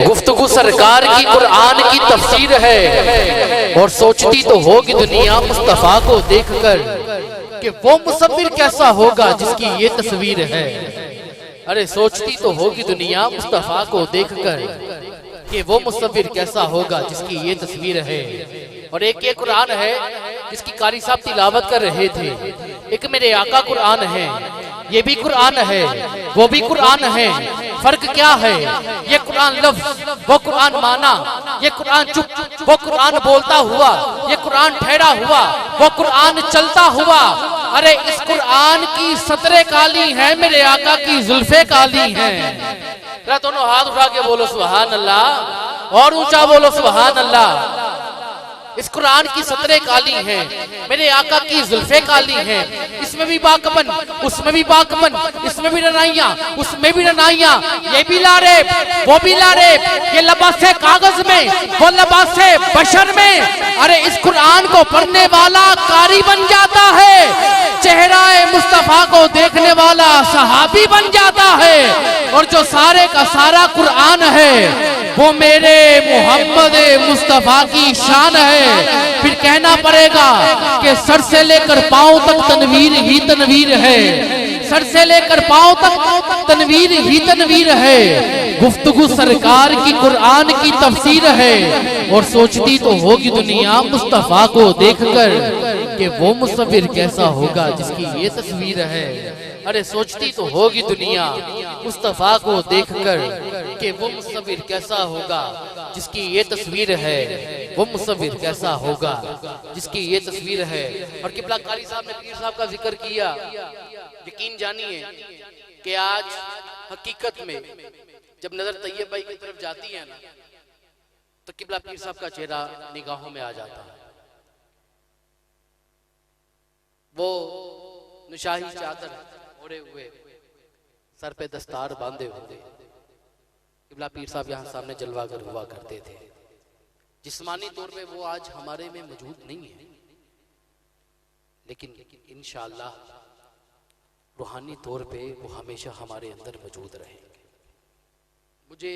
گفتگو سرکار کی قرآن کی تفسیر ہے، اور سوچتی تو ہوگی دنیا مصطفیٰ کو دیکھ کر کہ وہ مصور کیسا ہوگا جس کی یہ تصویر ہے۔ ارے سوچتی تو ہوگی دنیا مصطفیٰ کو دیکھ کر کہ وہ مصور کیسا ہوگا جس کی یہ تصویر ہے۔ اور ایک یہ قرآن ہے جس کی قاری صاحب تلاوت کر رہے تھے، ایک میرے آقا قرآن ہے، یہ بھی قرآن ہے وہ بھی قرآن ہے، فرق کیا ہے؟ یہ قرآن لفظ وہ قرآن مانا، یہ قرآن چپ وہ قرآن بولتا ہوا، یہ قرآن ٹھہرا ہوا وہ قرآن چلتا ہوا۔ ارے اس قرآن کی سطریں کالی ہیں، میرے آقا کی زلفیں کالی ہیں۔ ذرا دونوں ہاتھ اٹھا کے بولو سبحان اللہ، اور اونچا بولو سبحان اللہ۔ اس قرآن کی سطریں کالی ہیں، میرے آقا کی زلفیں کالی ہیں، اس میں بھی باکمن اس میں بھی باکمن، اس میں بھی رنائیاں اس میں بھی رنائیاں، یہ بھی لاریب وہ بھی لاریب، یہ لباس کاغذ میں وہ لباس بشر میں۔ ارے اس قرآن کو پڑھنے والا قاری بن جاتا ہے، چہرہ مصطفیٰ کو دیکھنے والا صحابی بن جاتا ہے، اور جو سارے کا سارا قرآن ہے وہ میرے محمد مصطفیٰ کی شان ہے۔ پھر کہنا پڑے گا کہ سر سے لے کر پاؤں تک تنویر ہی تنویر ہے، سر سے لے کر پاؤں تک تنویر ہی تنویر ہے۔ گفتگو سرکار کی قرآن کی تفسیر ہے، اور سوچتی تو ہوگی دنیا مصطفیٰ کو دیکھ کر کہ وہ مصور کیسا ہوگا جس کی یہ تصویر ہے۔ ارے سوچتی تو ہوگی دنیا مصطفیٰ کو دیکھ کر کہ وہ مصور کیسا ہوگا جس کی یہ تصویر ہے، وہ مصور کیسا ہوگا جس کی یہ تصویر ہے۔ اور قبلہ قاری صاحب نے پیر صاحب کا ذکر کیا، یقین جانیے کہ آج حقیقت میں جب نظر طیب بھائی کی طرف جاتی ہے نا تو قبلہ پیر صاحب کا چہرہ نگاہوں میں آ جاتا ہے۔ وہ نشاہی چادر اوڑھے ہوئے، سر پہ دستار باندھے ہوئے، قبلہ پیر صاحب یہاں سامنے جلوہ گر ہوا کرتے تھے۔ جسمانی طور پہ وہ آج ہمارے میں موجود نہیں ہے، لیکن انشاءاللہ روحانی طور پہ وہ ہمیشہ ہمارے اندر موجود رہیں گے۔ مجھے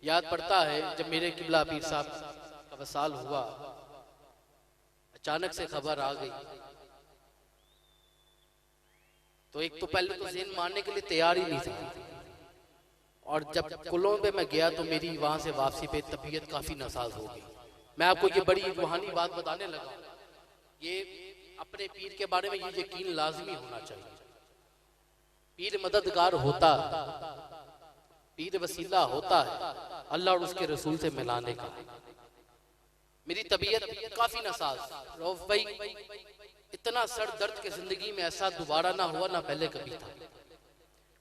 یاد پڑتا ہے جب میرے قبلہ پیر صاحب کا وصال ہوا، اچانک سے خبر آ گئی تو ایک تو پہلے تو ذہن ماننے کے لیے تیار ہی نہیں تھا، اور جب کلوں پہ میں گیا تو میری وہاں سے واپسی پہ طبیعت کافی ناساز ہو گئی۔ میں آپ کو یہ بڑی روحانی بات بتانے لگا، یہ اپنے پیر کے بارے میں یہ یقین لازمی ہونا چاہیے، پیر مددگار ہوتا ہے، پیر وسیلہ ہوتا ہے اللہ اور اس کے رسول سے ملانے کا۔ میری طبیعت کافی ناساز، رؤف بھائی اتنا سر درد کے زندگی میں ایسا دوبارہ نہ ہوا نہ پہلے کبھی تھا۔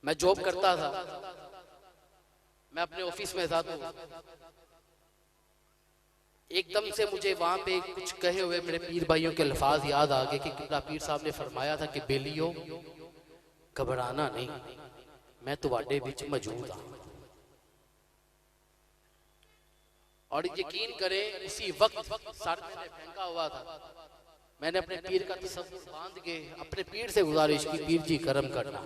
میں جاب کرتا تھا، میں اپنے آفس میں تھا، تو ایک دم سے مجھے وہاں پہ کچھ کہے ہوئے میرے پیر بھائیوں کے الفاظ یاد آگئے کہ قبلہ پیر صاحب نے فرمایا تھا کہ بیلیو گھبرانا نہیں، میں تواڈے وچ موجود ہوں۔ اور یقین کریں اسی وقت سر میں پھینکا ہوا تھا، میں نے اپنے پیر کا تصور باندھ کے اپنے پیر سے گزارش کی، پیر جی کرم کرنا۔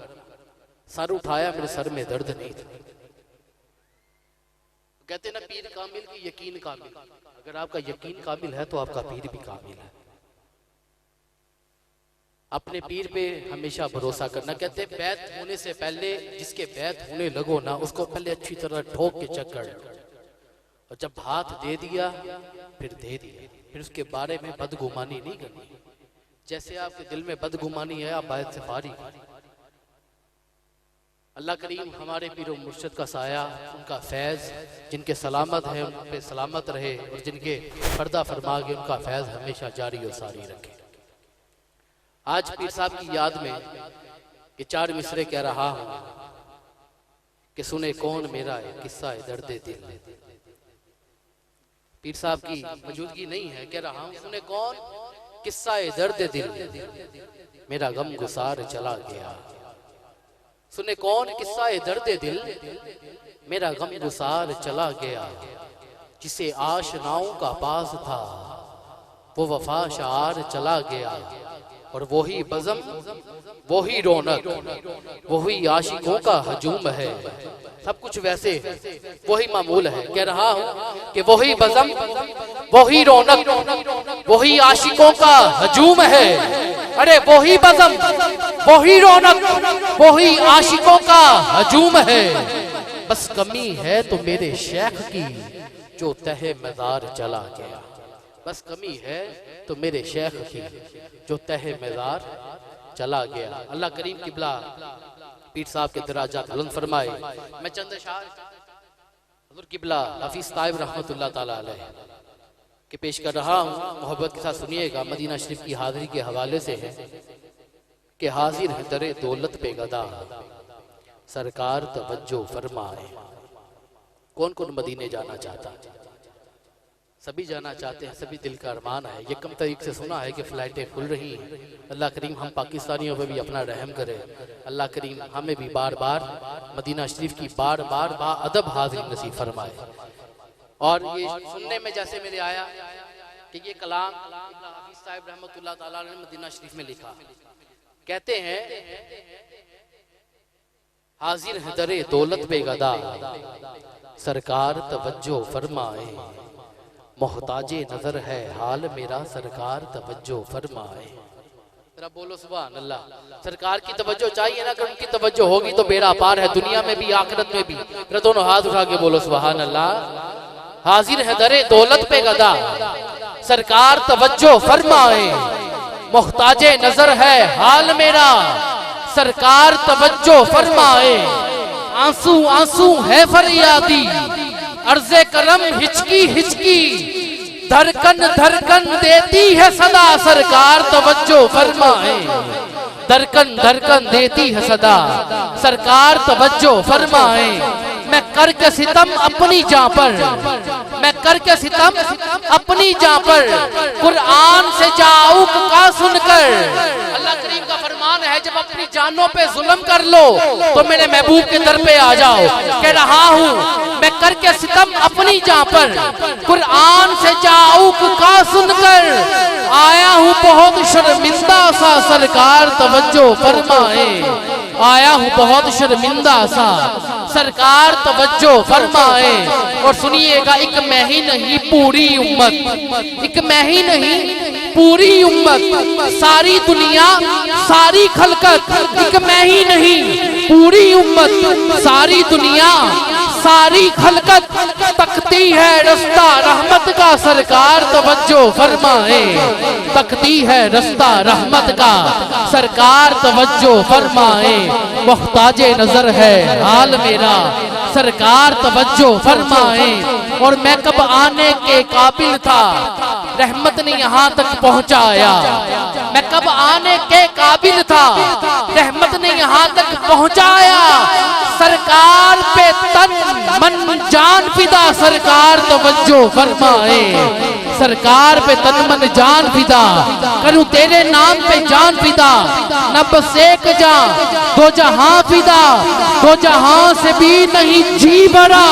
سر اٹھایا، میرے سر میں درد نہیں تھا۔ کہتے ہیں نا پیر کامل کی یقین کامل، اگر آپ کا یقین کامل ہے تو آپ کا پیر بھی کامل ہے۔ اپنے پیر پہ ہمیشہ بھروسہ کرنا۔ کہتے ہیں بیعت ہونے سے پہلے جس کے بیعت ہونے لگو نا اس کو پہلے اچھی طرح ٹھوک کے چیک کر لو، اور جب ہاتھ دے دیا پھر دے دیا، پھر اس کے بارے میں بدگمانی نہیں کرنی۔ جیسے آپ کے دل میں بدگمانی ہے آپ بیعت سے فارغ۔ اللہ کریم ہمارے پیر و مرشد کا سایہ، ان کا فیض جن کے سلامت ہیں ان پہ سلامت رہے، اور جن کے پردہ فرما کے ان کا فیض ہمیشہ جاری و ساری رکھے۔ آج پیر صاحب کی یاد میں یہ 4 مصرے کہہ رہا ہوں کہ سنے کون میرا ہے قصہ درد دل۔ پیر صاحب کی موجودگی نہیں ہے، کہہ رہا ہوں سنے کون قصہ درد دل، میرا غم گسار چلا گیا۔ سنے کون قصہ درد دل، میرا غم گسار چلا گیا۔ جسے آشناؤں کا پاس تھا وہ وفا شعار چلا گیا۔ اور وہی بزم، وہی رونق، وہی عاشقوں کا ہجوم ہے. سب کچھ ویسے وہی معمول ہے. کہہ رہا ہوں کہ وہی بزم، وہی رونق، وہی عاشقوں کا ہجوم ہے. ارے وہی بزم، وہی رونق، وہی عاشقوں کا ہجوم ہے. بس کمی ہے تو میرے شیخ کی جو تہ مزار چلا گیا. بس کمی ہے تو میرے شیخ کی جو تہ مزار چلا گیا. اللہ کریم قبلہ پیر صاحب کے دراجات بلند فرمائے. میں چند اشعار حضور قبلہ حفیظ طائب رحمت اللہ تعالیٰ علیہ کہ پیش کر رہا ہوں. محبت کے ساتھ سنیے گا. مدینہ شریف کی حاضری کے حوالے سے ہے کہ حاضر ہے در دولت پہ گدا، سرکار توجہ فرمائے. کون کون مدینے جانا چاہتا؟ سبھی جانا چاہتے ہیں، سبھی دل کا ارمان ہے. یکم تاریخ سے سنا ہے کہ فلائٹیں کھل رہی ہیں. اللہ کریم ہم پاکستانیوں پہ بھی اپنا رحم کرے. اللہ کریم ہمیں بھی بار بار مدینہ شریف کی بار بار با ادب حاضری نصیب فرمائے. اور یہ سننے میں جیسے میرے آیا کہ یہ کلام حفیظ صاحب رحمت اللہ تعالیٰ نے مدینہ شریف میں لکھا. کہتے ہیں حاضر ہے در دولت پہ گدا، سرکار توجہ فرمائے. محتاج نظر ہے حال میرا، سرکار توجہ فرمائے. ذرا بولو سبحان اللہ. سرکار کی توجہ چاہیے نا. اگر ان کی توجہ ہوگی تو بیڑا پار ہے، دنیا میں بھی آخرت میں بھی. ذرا دونوں ہاتھ اٹھا کے بولو سبحان اللہ. حاضر ہے در دولت پہ گدا، سرکار توجہ فرمائے. محتاج نظر ہے حال میرا، سرکار توجہ فرمائے. آنسو آنسو ہے فریادی، عرض کرم ہچکی ہچکی، دھڑکن دھڑکن دیتی ہے صدا، سرکار توجہ فرمائے. دھڑکن دھڑکن دیتی ہے صدا، سرکار توجہ فرمائے. میں کر کے ستم اپنی جاں پر، میں کر کے ستم اپنی جاں پر، قرآن سے جاؤک کا سن کر. اللہ کریم کا فرمان ہے جب اپنی جانوں پہ ظلم کر لو تو میرے محبوب کے در پہ آ جاؤ. کہہ رہا ہوں میں کر کے ستم اپنی جاں پر، قرآن سے جاؤک کا سن کر، آیا ہوں بہت شرمندہ سا، سرکار توجہ فرمائے. آیا ہوں بہت شرمندہ سا، سرکار توجہ فرمائے. اور سنیے گا ایک میں ہی نہیں پوری امت، ایک میں ہی نہیں پوری امت، ساری دنیا ساری خلقت، ایک میں ہی نہیں پوری امت، ساری دنیا ساری خلقت تکتی ہے رستہ رحمت کا، سرکار توجہ فرمائے. تکتی ہے رستہ رحمت کا، سرکار توجہ فرمائے. محتاج نظر ہے حال میرا، سرکار توجہ فرمائے. اور میں کب آنے کے قابل تھا، رحمت نے یہاں تک پہنچایا. میں کب آنے کے قابل تھا، رحمت نے یہاں تک پہنچایا. سرکار پہ تن من جان فدا، سرکار توجہ فرمائے. سرکار پہ تن من جان فدا، کروں تیرے نام پہ جان فدا. نہ بس ایک جان دو جہاں فدا، دو جہاں سے بھی نہیں جی بھرا.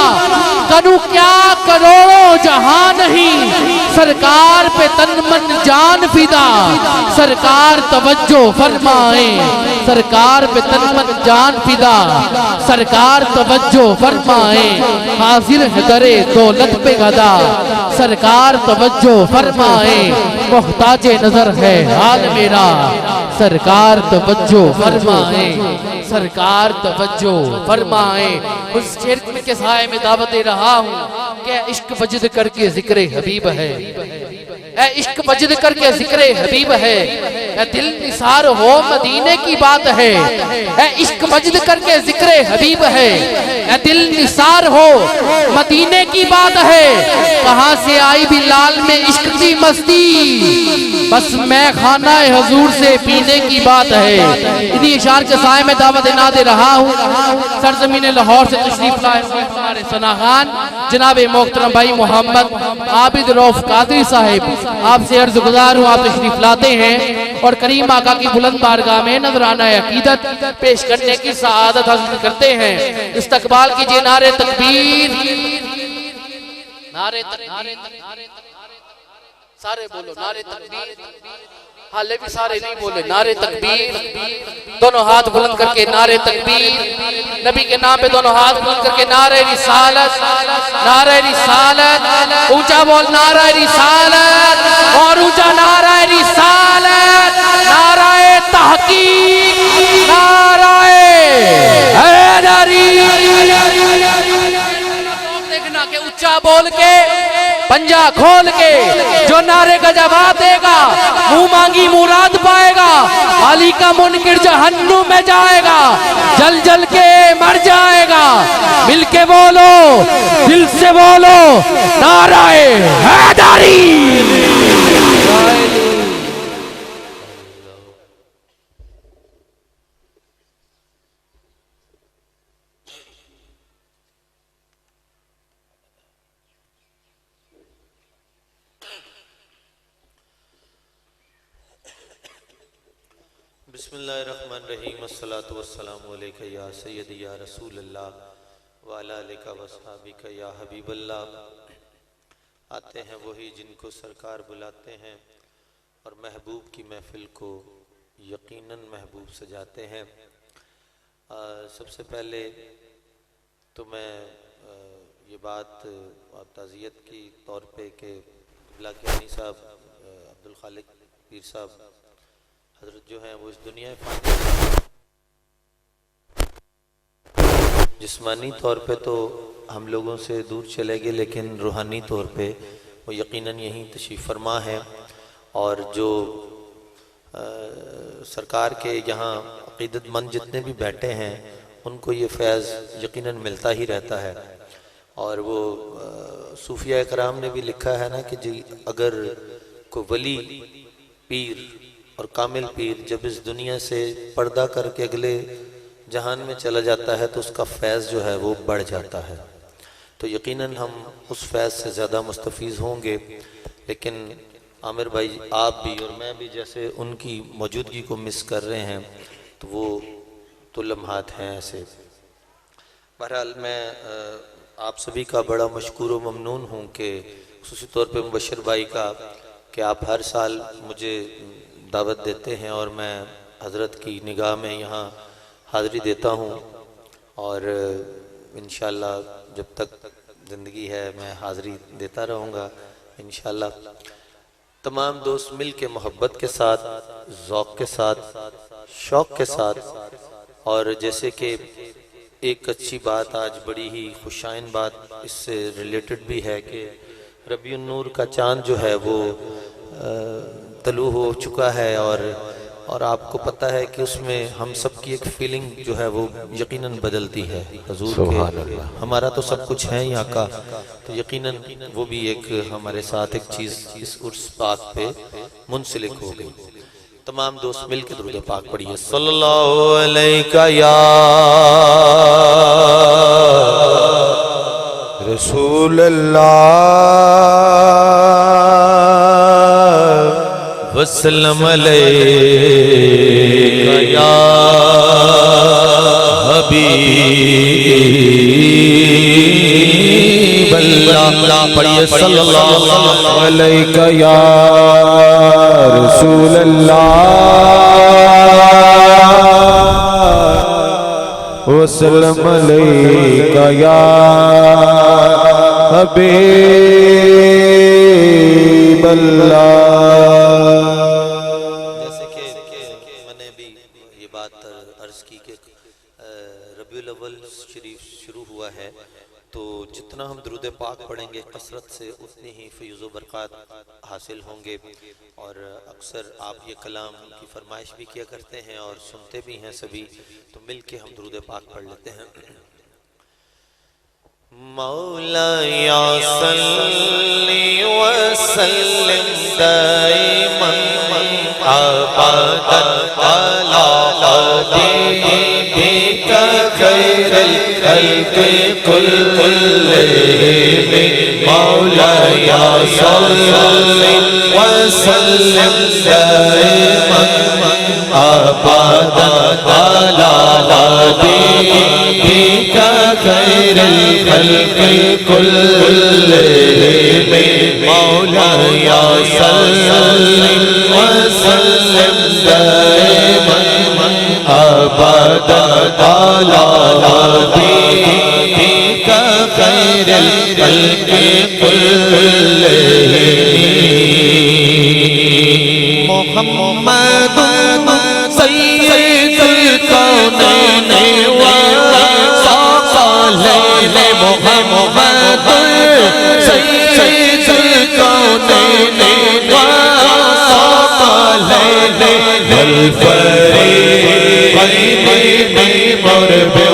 کروں کیا کروڑوں جہاں نہیں، سرکار پہ تن من جان فدا. سرکار توجہ فرمائے. سرکار پہ تن من جان فدا، سرکار توجہ فرمائے. حاضر ہے در دولت پہ گدا، سرکار توجہ فرمائے. محتاج نظر ہے حال میرا، سرکار توجہ فرمائے. سرکار توجہ فرمائے. اس شرک کے سائے میں دعوت دے رہا ہوں کہ عشق وجد کر کے ذکر حبیب ہے، اے عشق وجد کر کے ذکر حبیب ہے. اے دل نثار ہو مدینے کی بات ہے، اے عشق وجد کر کے ذکر حبیب ہے. اے دل نثار ہو مدینے کی بات ہے. کہاں سے آئی بلال میں عشق کی مستی، بس میں خانہ حضور سے پینے کی بات ہے. انہی اشعار کے سائے میں دعوت دینا دے رہا ہوں. سرزمین لاہور سے تشریف لائے ہوئے ہمارے ثناخان جناب محترم بھائی محمد عابد رؤف قادری صاحب، آپ سے عرض گزار ہوں آپ تشریف لاتے ہیں اور کریم آقا کی بلند بارگاہ میں نذرانہ عقیدت پیش کرنے کی سعادت حاصل کرتے ہیں. استقبال کیجئے نعرہ تکبیر، نعرہ تکبیر، سارے بولو نعرہ تکبیر. حالے بھی سارے نہیں بولے نعرے تکبیر، دونوں ہاتھ بلند کر کے نعرے تکبیر، نبی کے نام پہ دونوں ہاتھ بلند کر کے نعرے رسالت، نعرے رسالت، اونچا بول نعرے رسالت، اور اونچا نعرے رسالت، نعرے تحقیق، نعرے حیدری۔ دیکھنا کہ اونچا بول کے پنجہ کھول کے جو نعرے کا جواب دے گا منہ مانگی مراد پائے گا، علی کا منکر جہنم میں جائے گا، جل جل کے مر جائے گا۔ مل کے بولو، دل سے بولو، نعرہ حیدری۔ بسم اللہ الرحمن الرحیم، الصلاۃ والسلام علیکہ یا سیدی یا رسول اللہ وعلیٰ آلہ وصحبہ یا حبیب اللہ۔ آتے ہیں وہی جن کو سرکار بلاتے ہیں اور محبوب کی محفل کو یقیناً محبوب سجاتے ہیں۔ سب سے پہلے تو میں یہ بات تعزیت کی طور پہ کہ قبلہ کے عنی صاحب عبدالخالق پیر صاحب حضرت جو ہیں وہ اس دنیا فانی، جسمانی طور پہ تو ہم لوگوں سے دور چلے گئے، لیکن روحانی طور پہ وہ یقیناً یہیں تشریف فرما ہے، اور جو سرکار کے یہاں عقیدت مند جتنے بھی بیٹھے ہیں ان کو یہ فیض یقیناً ملتا ہی رہتا ہے۔ اور وہ صوفیہ اکرام نے بھی لکھا ہے نا کہ جی اگر کوئی ولی پیر اور کامل پیر جب اس دنیا سے پردہ کر کے اگلے جہان میں چلا جاتا ہے تو اس کا فیض جو ہے وہ بڑھ جاتا ہے، تو یقیناً ہم اس فیض سے زیادہ مستفیض ہوں گے۔ لیکن عامر بھائی آپ بھی اور میں بھی جیسے ان کی موجودگی کو مس کر رہے ہیں تو وہ تو لمحات ہیں ایسے۔ بہرحال میں آپ سبھی کا بڑا مشکور و ممنون ہوں کہ خصوصی طور پہ مبشر بھائی کا کہ آپ ہر سال مجھے دعوت دیتے ہیں اور میں حضرت کی نگاہ میں یہاں حاضری دیتا ہوں، اور انشاءاللہ جب تک زندگی ہے میں حاضری دیتا رہوں گا انشاءاللہ۔ تمام دوست مل کے محبت کے ساتھ، ذوق کے ساتھ، شوق کے ساتھ، اور جیسے کہ ایک اچھی بات آج بڑی ہی خوشائن بات اس سے ریلیٹڈ بھی ہے کہ ربیع النور کا چاند جو ہے وہ طلوع ہو چکا ہے، اور آپ کو پتہ ہے کہ اس میں ہم سب کی ایک فیلنگ جو ہے وہ یقیناً بدلتی ہے حضور کے۔ ہمارا تو سب کچھ ہے یہاں کا، تو یقیناً وہ بھی ایک ہمارے ساتھ ایک چیز اس عرس پاک پہ منسلک ہو گئی۔ تمام دوست مل کے درود پاک پڑھیے، صلی اللہ علیہ یا رسول اللہ وسلم علیہ یا حبیب اللہ، پڑھیے صلی اللہ علیہ یا رسول اللہ وسلم علیہ یا حبیب اللہ۔ جیسے کہ میں نے بھی یہ بات عرض کی کہ ربیع الاول شریف شروع ہوا ہے، تو جتنا ہم درود پاک پڑھیں گے کثرت سے اتنی ہی فیض و برکات حاصل ہوں گے، اور اکثر آپ یہ کلام کی فرمائش بھی کیا کرتے ہیں اور سنتے بھی ہیں سبھی، تو مل کے ہم درود پاک پڑھ لیتے ہیں۔ مولایا صلی وسلم دائما ابدا علی حبیبک خیر الخلق كلهم مولایا صلی وسلم دائما ابدا علی حبیبک خیر الخلق كلهم مولایا صلی وسلم أبدا على حبيبك خير الخلق كلهم محمد سيد الكونين والثقلين محمد سيد الكونين والثقلين والفريقين مربع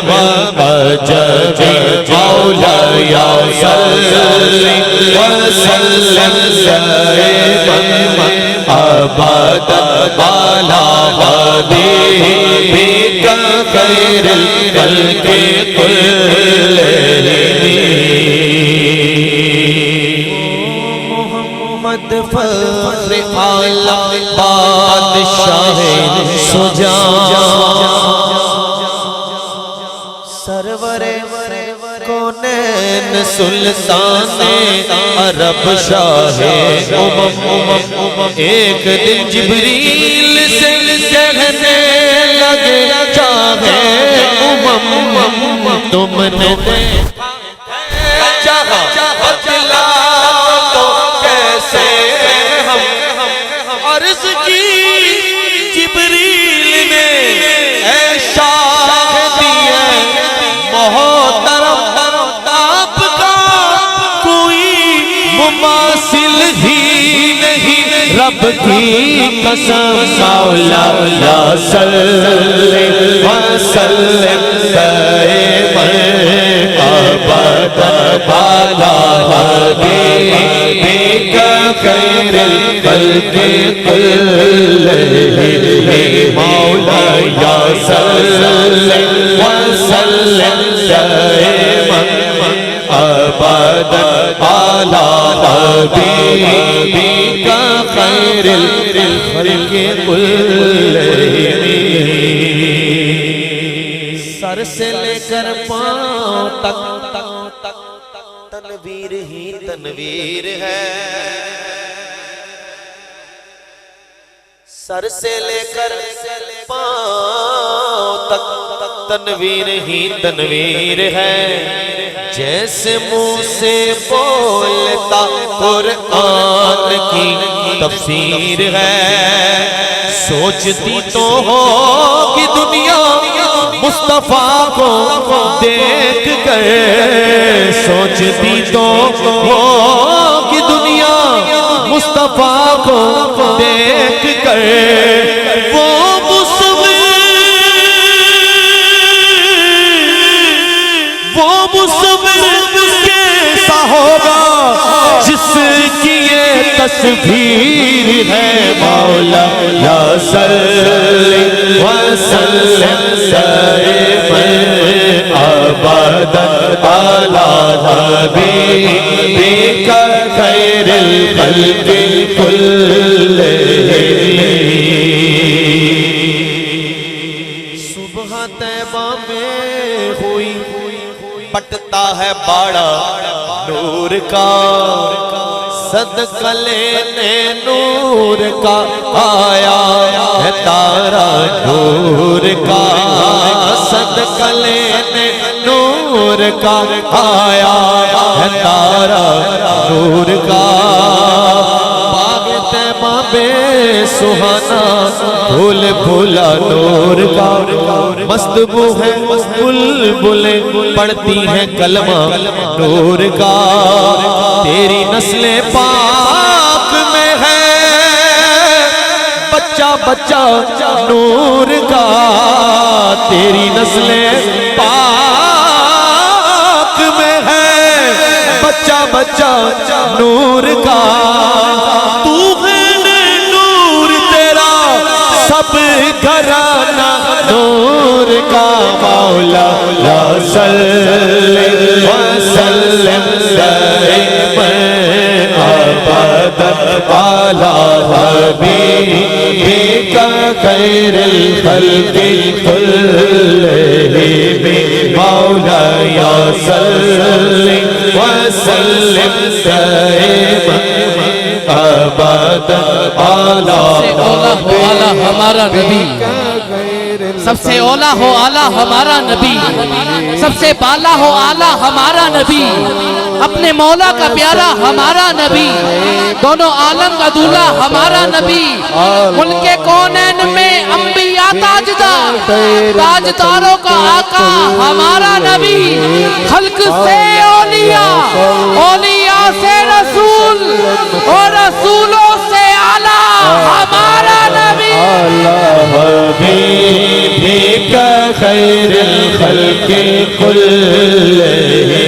ومجد مولاي صل وسلم دائما أبدا على حبيبك خير الخلق كلهم محمد فخر عالم بادشاہ سجان سرور کونین سلطان عرب شاہ ایک دن جبریل سے کہنے لگے چاہے تم نے چاہا بتلا تو کیسے ہم عرض کی جبریل نے اے شاہ دیے محترم آپ کا کوئی مماثل ہی نہیں رب کی قسم مولا یا صلی وسلم دائما ابدا على حبيبك خير الخلق كلهم مولاي صل وسلم دائما ابدا على حبيبك خير الخلق كلهم سر سے لے کر پاؤں تک تنویر ہی تنویر ہے سر سے لے کر پاؤں تک تنویر ہی تنویر ہے جیسے منہ سے بولتا قرآن کی تفسیر ہے سوچتی تو ہوگی دنیا مصطفیٰ کو دیکھ کر سوچتی تو ہوگی دنیا مصطفیٰ کو دیکھ کر وہ مصور کیسا ہوگا جس کی یہ تصویر ہے مولا یا صلی وسلم دائما ابدا على حبيبك خير الخلق كلهم صبح طیبہ میں ہوئی پٹتا ہے باڑا نور کا صدقہ لینے نور کا آیا ہے تارا نور کا صدقہ لینے نور کا آیا ہے تارا نور کا باغ طیبہ بے سہانا پھول پھولا نور کا مست بو ہے بلبلیں پڑھتی ہیں کلمہ نور کا تیری نسل پاک میں ہے بچہ بچہ نور کا تیری نسل پاک میں ہے بچہ بچہ نور کا تو ہے نور تیرا سب گھرانہ نور کا مولا یا صلی وسلم دائما ابدا على حبيبك خير الخلق كلهم مولا یا صلی وسلم دائما ابدا على ہمارا نبی سب سے اولا ہو آلہ ہمارا نبی، سب سے بالا ہو آلہ ہمارا نبی، اپنے مولا کا پیارا ہمارا نبی، دونوں عالم کا دولہ ہمارا نبی، ملک کونین میں انبیاء تاجدار، تاجداروں کا آقا ہمارا نبی، خلق سے اولیاء، اولیاء سے رسول اور رسولوں سے اعلیٰ ہمارا نبی۔ حبیبک خیر الخلق کلہم۔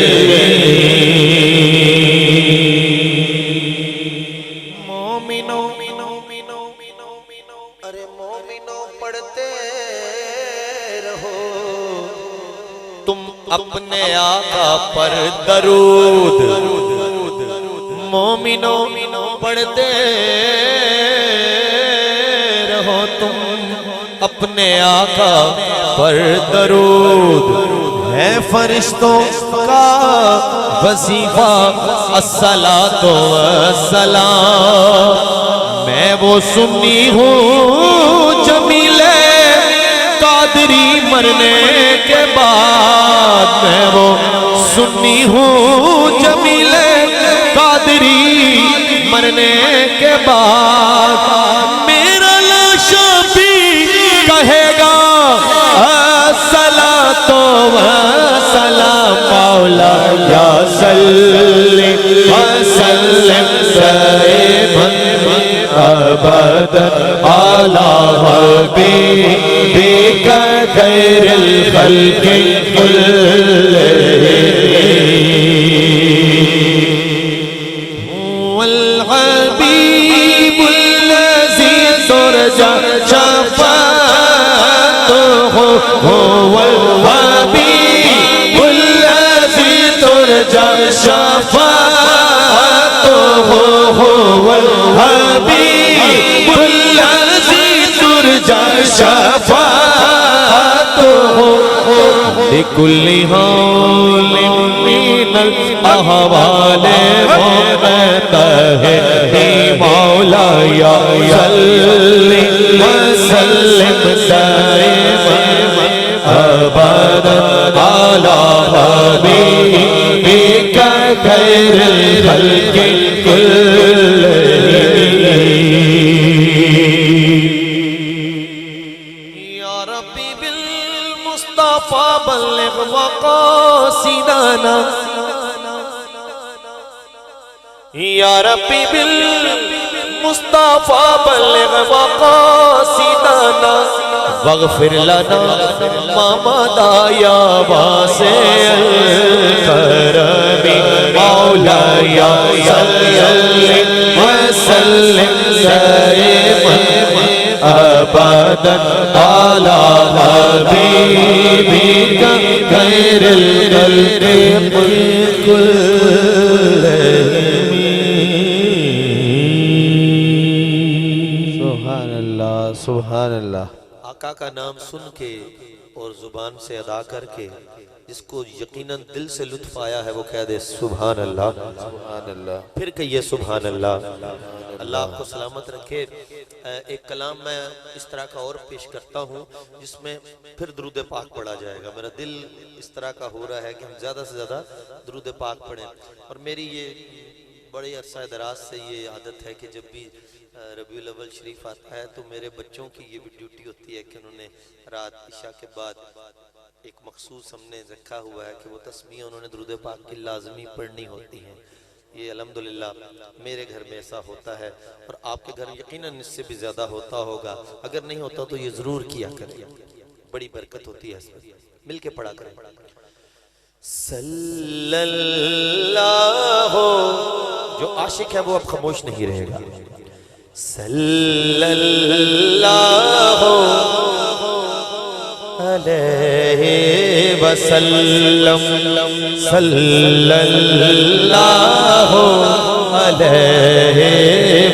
مومنوں ارے مومنوں پڑھتے رہو تم اپنے آقا پر درود، مومنوں پڑھتے رہو تم اپنے آقا پر درود، ہے فرشتوں کا وظیفہ الصلاۃ والسلام، میں وہ سنی ہوں جمیل قادری مرنے کے بعد، میں وہ سنی ہوں جمیل قادری مرنے کے بعد، میرا لاشا بھی کہے گا الصلاۃ والسلام، مولا یا صلی وسلم دائما ابدا علی حبیبک خیر الخلق کلہم۔ والحبیب الذی ترجى شفاعته، هو الحبیب الذی ترجى شفاعته، هو الحبیب الذی ترجى شفاعته، لكل حال من الأحوال مبتهل مولاي صل وسلم دائما أبدا على حبيبك خير الخلق كلهم۔ يا ربي بالمصطفى بلغ مقاصدنا، یا ربی بالمصطفى بلغ مقاصدنا، واغفر لنا ما مضى یا واسع الکرم، مولاي صل وسلم دائما ابدا على حبيبك خير الخلق كلهم۔ سبحان اللہ سبحان اللہ۔ آقا کا نام سن کے اور زبان سے ادا کر کے جس کو یقیناً دل سے لطف آیا ہے وہ کہہ دے سبحان اللہ سبحان اللہ، پھر کہیے سبحان اللہ۔ اللہ آپ کو سلامت رکھے۔ ایک کلام میں اس طرح کا اور پیش کرتا ہوں جس میں پھر درود پاک پڑھا جائے گا۔ میرا دل اس طرح کا ہو رہا ہے کہ ہم زیادہ سے زیادہ درود پاک پڑھیں، اور میری یہ بڑے عرصہ دراز سے یہ عادت ہے کہ جب بھی ربیع الاول شریف آتا ہے تو میرے بچوں کی یہ بھی ڈیوٹی ہوتی ہے کہ انہوں نے رات عشاء کے بعد ایک مخصوص ہم نے رکھا ہوا ہے کہ وہ تسمیہ انہوں نے درود پاک کی لازمی پڑھنی ہوتی ہیں۔ یہ الحمدللہ میرے گھر میں ایسا ہوتا ہے، اور آپ کے گھر یقیناً اس سے بھی زیادہ ہوتا ہوگا، اگر نہیں ہوتا تو یہ ضرور کیا کریں، بڑی برکت ہوتی ہے اس میں، مل کے پڑھا کریں۔ صلی اللہ، جو عاشق ہے وہ اب خاموش نہیں رہے گا۔ صلی اللہ علیہ وسلم، صلی اللہ علیہ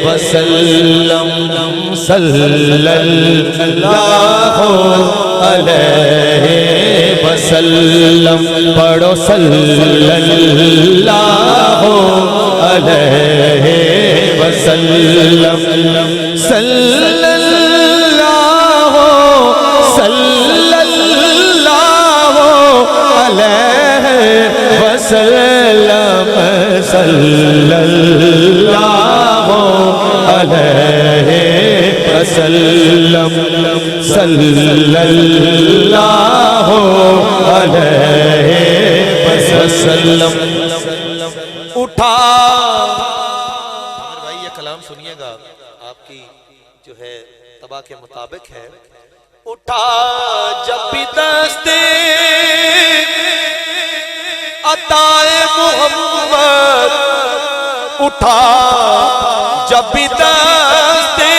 وسلم، صلی اللہ علیہ وسلم، پڑھو صلی اللہ علیہ وسلم، صلی اللہ، صلی صلی اللہ علیہ وسلم صلی اللہ علیہ وسلم اٹھا بھائی یہ کلام سنیے گا آپ کی جو ہے طبع کے مطابق ہے اٹھا جب بھی دستے عطائے محمد اٹھا جب بھی دستے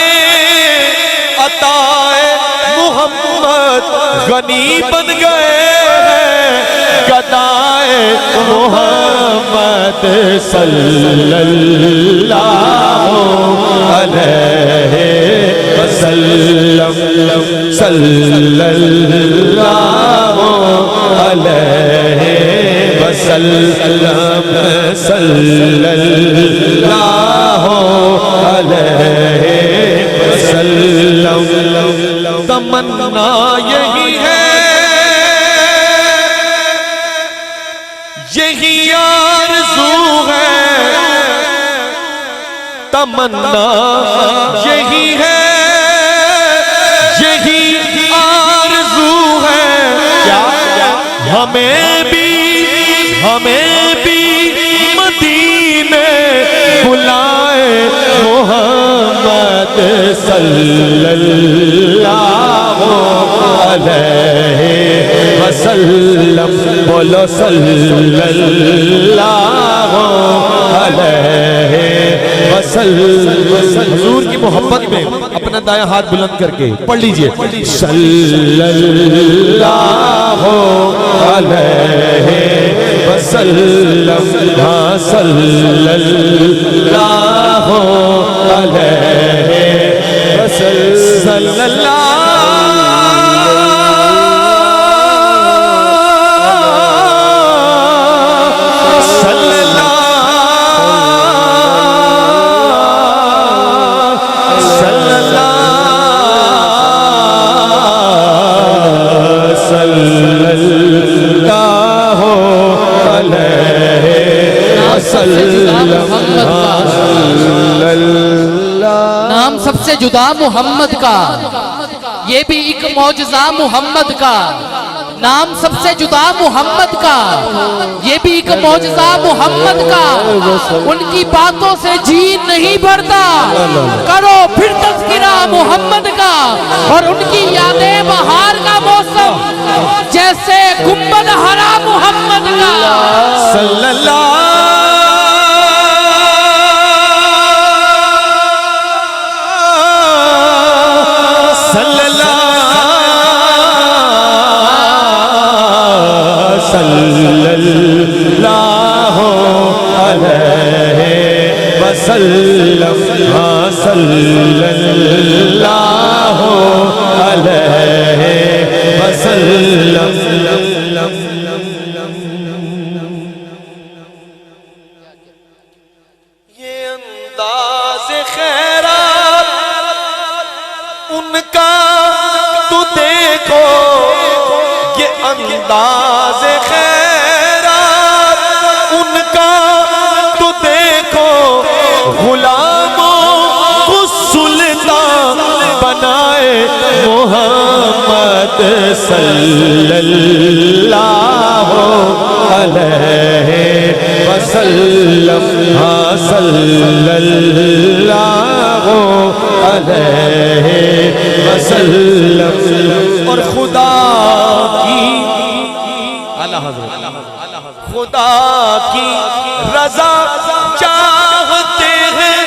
عطائے محمد غنی بن گئے ہیں گدائے محمد صلی اللہ علیہ وسلم صلی اللہ علیہ وسلم صلی اللہ علیہ وسلم تمنا یہی ہے یہی آرزو ہے تمنا یہی ہے یہی آرزو ہے ہمیں بھی مدینے بلائے محمد صلی اللہ علیہ وسلم بولو صلی اللہ علیہ وسلم حضور کی محبت میں اپنا دائیں ہاتھ بلند کر کے پڑھ لیجئے صلی اللہ علیہ وسلم صلی اللہ علیہ وسلم صلی اللہ نام سب سے جدا محمد کا یہ بھی ایک معجزہ محمد کا نام سب سے جدا محمد کا یہ بھی ایک معجزہ محمد کا ان کی باتوں سے جی نہیں بھرتا کرو پھر تذکرہ محمد کا اور ان کی یادیں بہار کا موسم جیسے گنبد ہرا محمد کا صلی اللہ وسلم صلی اللہ علیہ وسلم یہ انداز خیرات ان کا تو دیکھو یہ انداز خیرات ان کا تو دیکھو غلاموں کو سلطان بنائے محمد صلی اللہ علیہ وسلم صلی اللہ علیہ وسلم اور خدا کی خدا کی رضا چاہتے ہیں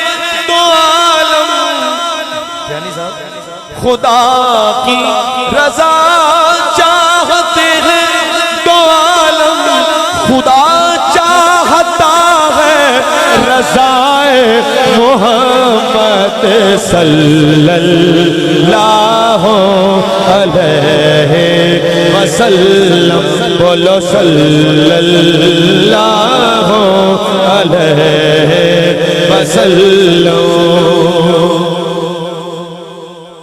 تو عالم خدا کی رضا چاہتے ہیں تو عالم خدا چاہتا ہے رضائے محمد صلی اللہ علیہ وسلم بولو صلی اللہ علیہ وسلم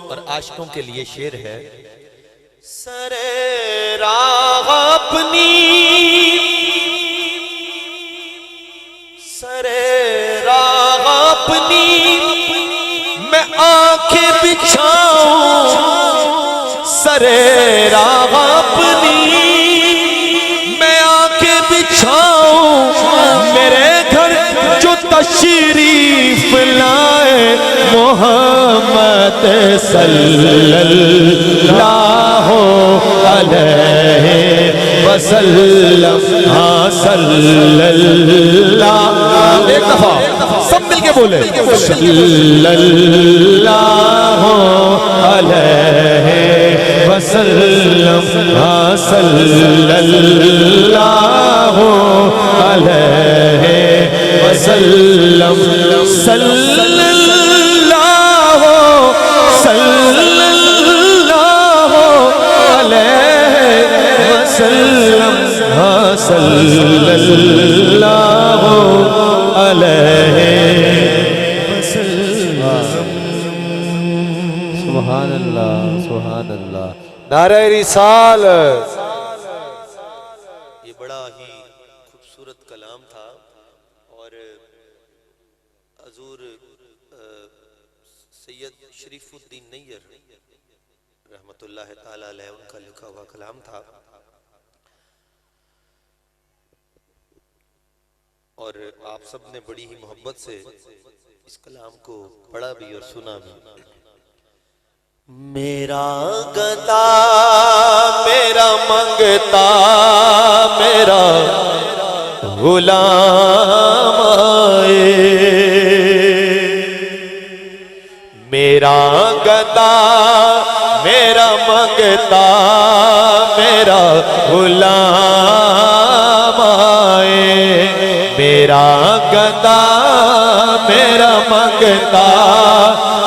اور عاشقوں کے لیے شعر ہے سرے راہ اپنی سرے راہ اپنی میں آنکھیں بچھاؤں، سرے راہ اپنی میں آنکھیں بچھاؤں، میرے گھر جو تشریف لائے محمد صلی اللہ علیہ وسلم، ہاں صلی اللہ، ایک دفعہ سب مل کے بولے صلی اللہ علیہ وسلم، ہاں صلی اللہ علیہ وسلم، صلی اللہ علیہ وسلم، ہاں صلی اللہ علیہ وسلم۔ سبحان اللہ، سبحان اللہ، نعرہ رسالت۔ یہ بڑا ہی خوبصورت کلام تھا، اور حضور سید شریف الدین نیر رحمت اللہ تعالی علیہ ان کا لکھا ہوا کلام تھا، اور آپ سب نے بڑی ہی محبت سے اس کلام کو پڑھا بھی اور سنا بھی۔ میرا گدا میرا منگتا میرا غلام آئے، میرا گدا میرا منگتا میرا غلام آئے، میرا گدا میرا منگتا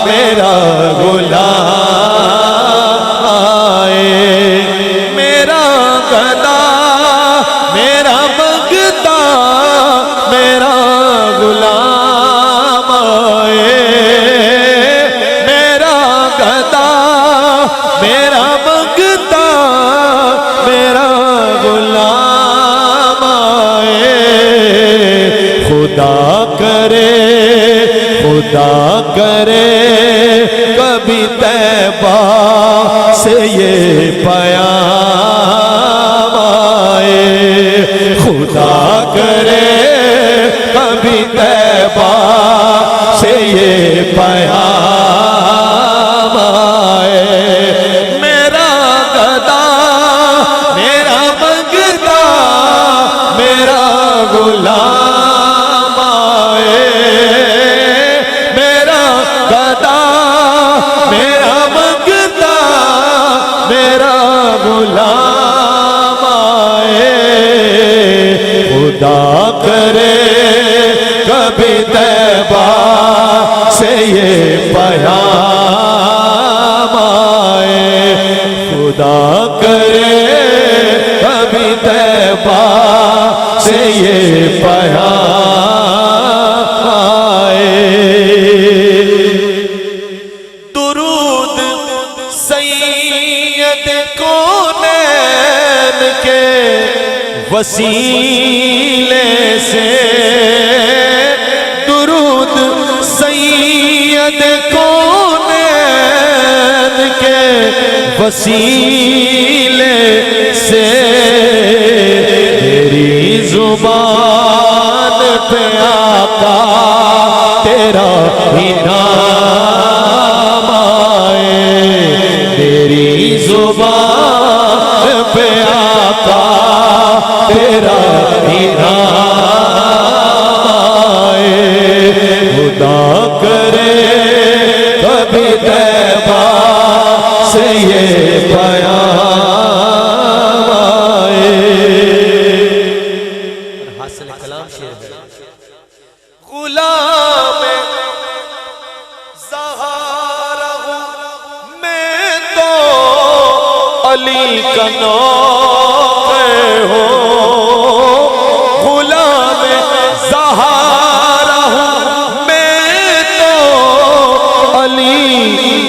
میرا غلام آئے، میرا گدا میرا منگتا میرا غلام آئے، میرا گدا میرا منگتا میرا غلام آئے، خدا کرے خدا کرے کبھی طیبہ سے یہ پیام آئے، خدا کرے کبھی طیبہ سے یہ پیام آئے، میرا گدا میرا منگتا میرا غلام آئے، میرا گدا میرا منگتا میرا غلام آئے، خدا کرے کبھی طیبہ سے یہ پیام آئے، خدا کرے کبھی طیبہ سے یہ پیام آئے۔ درود سید کونین کے وسیلے سے، درود سید کونین کے وسیلے سے، تیری زبان پہ آقا تیرا ہی نام آئے، تیری زبان پہ آقا تیرا ہی نام آئے، خدا کرے کبھی طیبہ سے یہ پیام آئے۔ حاصل کلام شعر ہے، غلام زہارا ہوں میں تو علی کا نوکر ہوں، غلام زہارا ہوں میں تو علی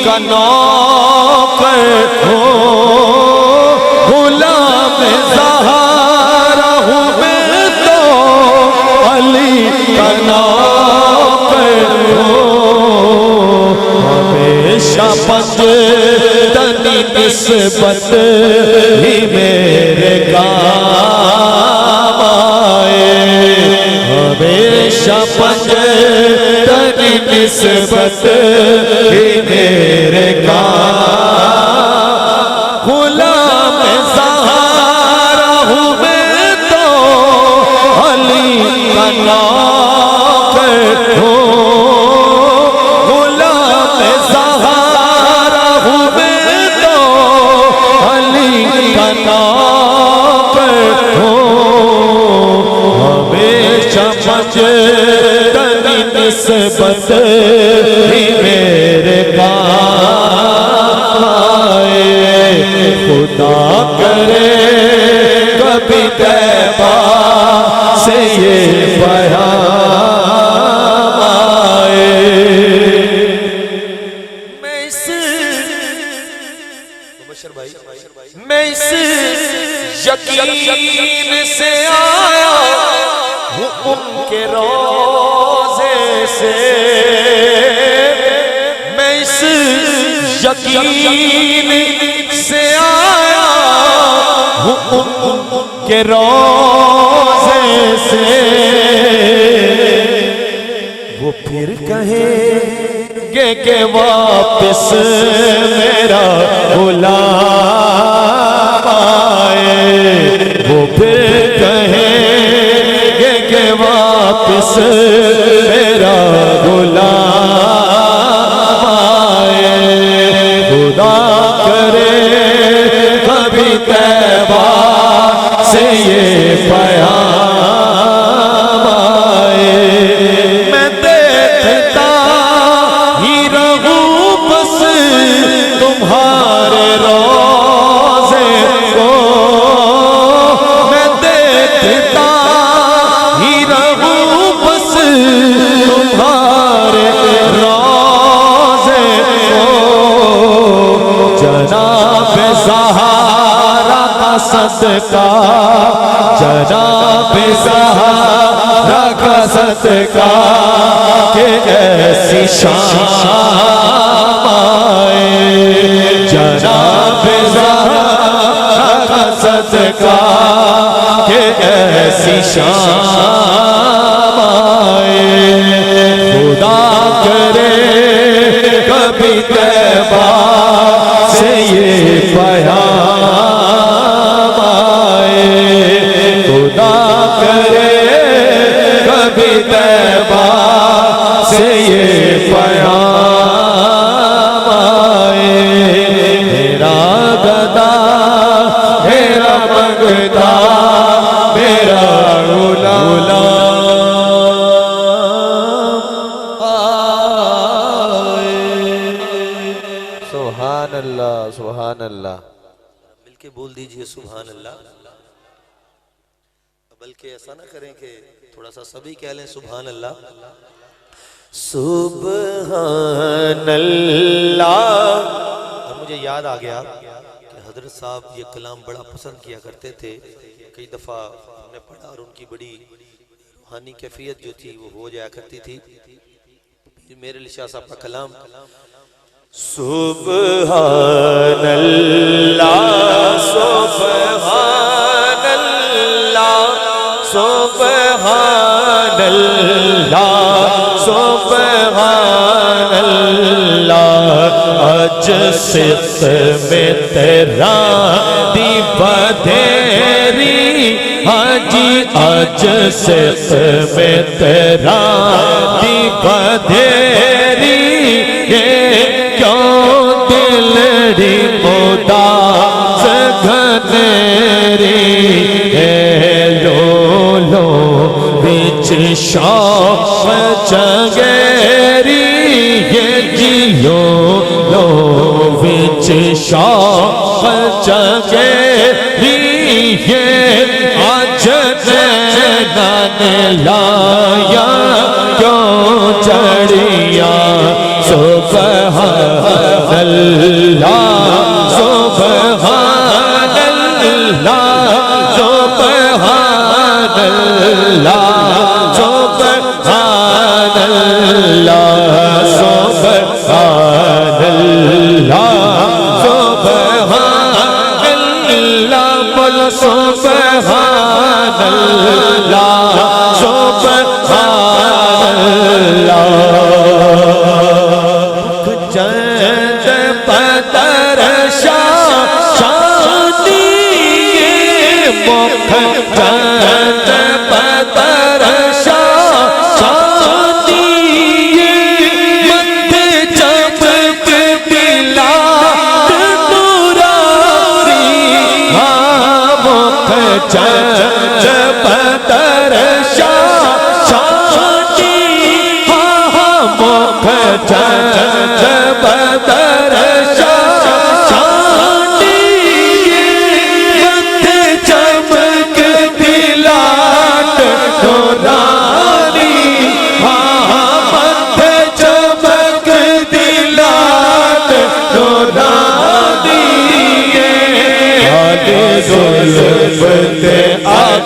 کا نوکر ہوں، غلام زہارا ہوں میں تو علی کا نوکر ہوں، ہمیشہ پنجتنی نسبت ہی میرے کام آئے، ہمیشہ پنجتنی نسبت ہی میرے کام، غلام زہرا ہوں میں تو علی کا نوکر ہوں، غلام زہرا ہوں میں تو علی کا نوکر ہوں، ہمیشہ پنجتنی نسبت ہی میرے کام آئے، خدا کرے کبھی طیبہ سے یہ پیام آئے، میں اس یقین سے آیا ہوں ان کے روضے سے، میں اس یقین سے آیا ہوں ان کے روضے سے، وہ پھر کہیں گے کہ واپس میرا غلام آئے، وہ پھر کہیں گے کہ واپس میرا غلام آئے، خدا کرے کبھی طیبہ سے یہ پیام آئے، میں دیکھتا ہی رہوں بس تمہارے روضے کو، میں دیکھتا ہی رہوں بس تمہارے روضے کو، جناب زہرا کا صدقہ، جناب زہرا کا صدقہ کہ ایسی شام آئے، جناب زہرا کا صدقہ کہ ایسی شام آئے، خدا کرے کبھی طیبہ سے یہ پیام آئے، خدا کرے کبھی طیبہ سے یہ پیام آئے، میرا گدا میرا مگدا میرا غلام آئے، سبحان اللہ سبحان اللہ، مل کے بول دیجئے سبحان اللہ، بلکہ ایسا نہ کریں کہ تھوڑا سا سبھی کہہ لیں سبحان اللہ، سبحان اللہ۔ اور مجھے یاد آ گیا کہ حضرت صاحب یہ کلام بڑا پسند کیا کرتے تھے، کئی دفعہ ہم نے پڑھا اور ان کی بڑی روحانی کیفیت جو تھی وہ ہو جایا کرتی تھی۔ میرے علی شاہ صاحب کا کلام، سبحان اللہ سبحان اللہ سبحان اللہ سبحان اللہ، آج صدق میں تیرا دی بدھیری، حاجی آج صدق میں تیرا دی بدھیری، کیوں دلڑی مداز گھنیری، لو لو بچ شوق چنگیری، یہ جیو لو بچ شوق چنگیری، یہ آج نینان لایا کیوں چڑیا، سبحان اللہ سبحان اللہ سبحان اللہ سبحان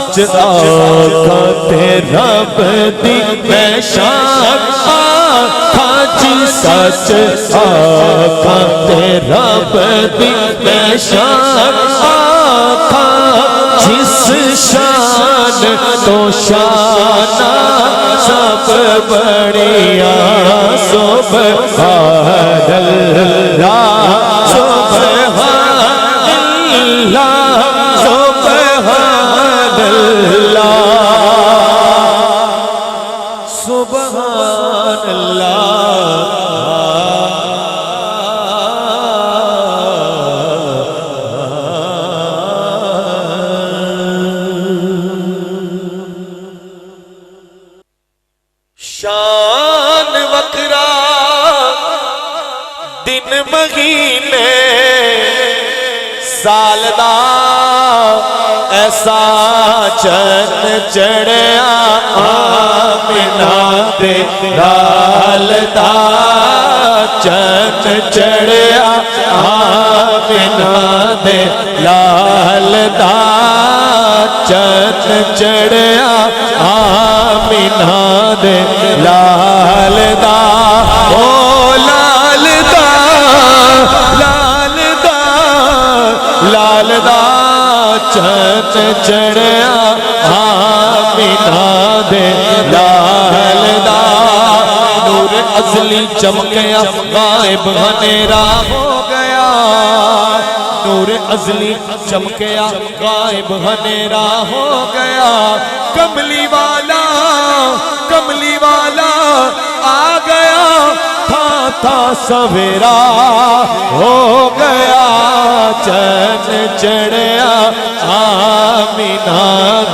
سچ آقا تیرا بدی میں شان آقا جی سچ آقا تیرا بدی میں شان آقا جس شان تو شانہ سب بڑیا سبحان اللہ سبحان اللہ سبحان اللہ سبحان شان وکرا دن مہینے سال دا ایسا چند چڑھیا آمینہ دے لال دا چند چڑھیا آمینہ دے لال دا چند چڑھیا آمینہ دے لال دا او لال دا لال دا لال دا چند چڑھیا آمینہ دے لال دا نور ازلی چمکیا غائب ہنیرا ہو گیا نور ازلی چمکیا غائب ہنیرا ہو گیا کملی والا آ گیا تھا سویرا ہو گیا چند چڑھیا آمینہ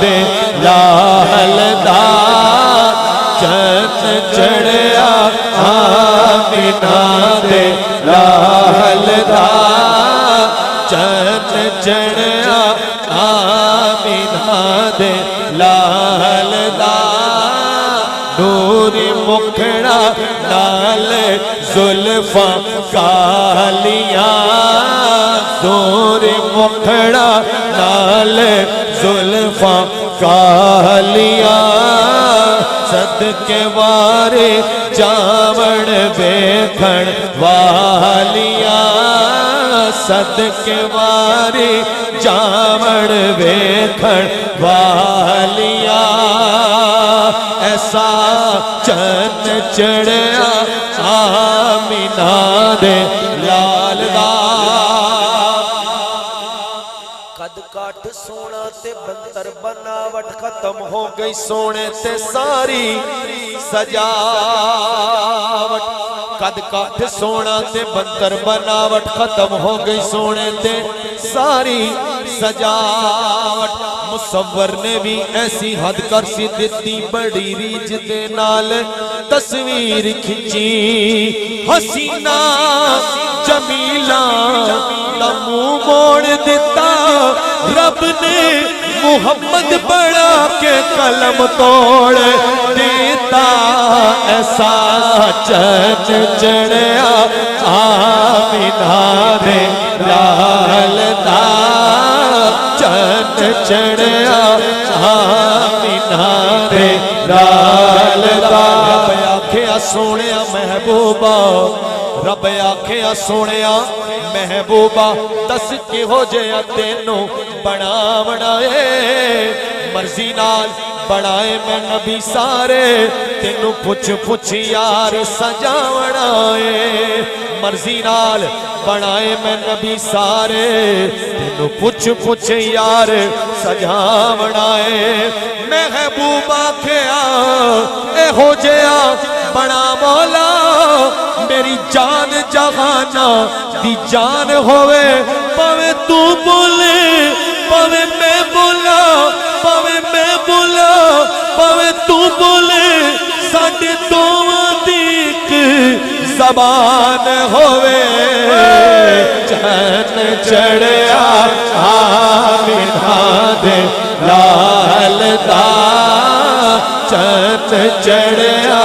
دے لال دا چند چڑھیا آمینہ دے لال دا چند چڑھیا آمینہ دے لال دا نور مکھڑا نال زلفاں کالیاں نور مکھڑا نال زلفاں کالیاں صدقے وارے جاوڑ ویکھن والیاں صدقے وارے جاوڑ ویکھن والیاں ایسا چند چڑھیا آمینہ دے لال دا قد کاٹ سونا تے بنتر بناوٹ ختم ہو گئی سونے تے ساری سجاوٹ قد کاٹ سونا تے بنتر بناوٹ ختم ہو گئی سونے تے ساری سجاوٹ مصور نے بھی ایسی حد کر سی دیتی بڑی ریج دے نال تصویر کھچی حسینہ جمیلہ تمو موڑ دیتا رب نے محمد بڑا کے قلم توڑ دیتا ایسا چند چڑھیا آمینہ دے لال دا چند چڑھیا آمینہ دے لال دا رب آکھیا سونیا محبوبہ رب آکھیا سونیا محبوبہ دس کی ہو جیا تینوں بنا بنائے مرضی نال بنائے میں نبی سارے تینوں پچھ یار سجا بنائے مرضی نال بنائے میں نبی سارے تینوں پچھ یار سجا بنائے محبوبہ کھیا اے ہو جیا بنا مولا میری جان جہانا دی جان ہوئے پاوے تو بولے پاوے میں بولا پاوے میں بولا پاوے تو بولے ساڑھے دوواں دی ایک زبان ہوئے چند چڑھیا آمینہ دے لال دا چند چڑھیا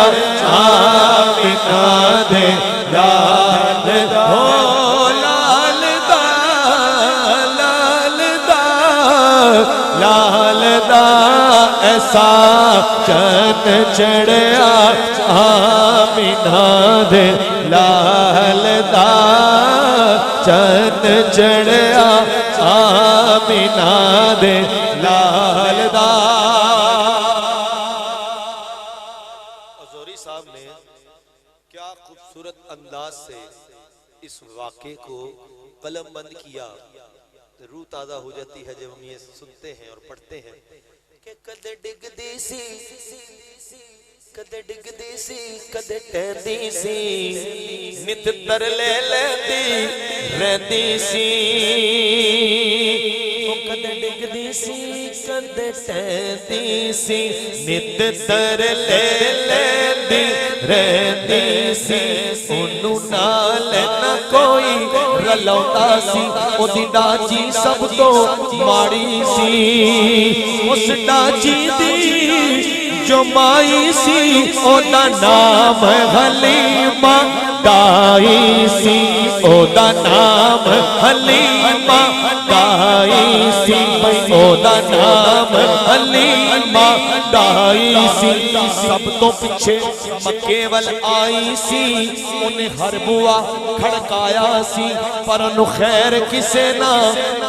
آمینہ دے لال ہو لال دا لال دا لال دا سا چن چڑھیا آمینہ دے لال دا چن چڑھیا آمینہ دے لال دا حضوری صاحب نے کیا خوبصورت انداز سے اس واقعے کو قلم بند کیا، روح تازہ ہو جاتی ہے جب ہم یہ سنتے ہیں اور پڑھتے ہیں کہ کدے ڈگ دی سی کدے ڈگ دی سی کدے ٹہندی سی نت تر لے لیندی رہندی سی کدے ڈگ دی سی کدے ٹہندی سی نت تر لے لیندی رہندی سی انہوں نال نہ کوئی رلاؤندا سی او دی ڈاچی سب تو ماڑی سی اس ڈاچی دی جو مائی سی او دا نام حلیمہ دائی سی او دا نام حلیمہ دائی سی او دا نام حلیمہ دائی سی سب تو پچھے مکے وال آئی سی انہیں ہر بوا کھڑکایا سی پر انہوں خیر کسے نہ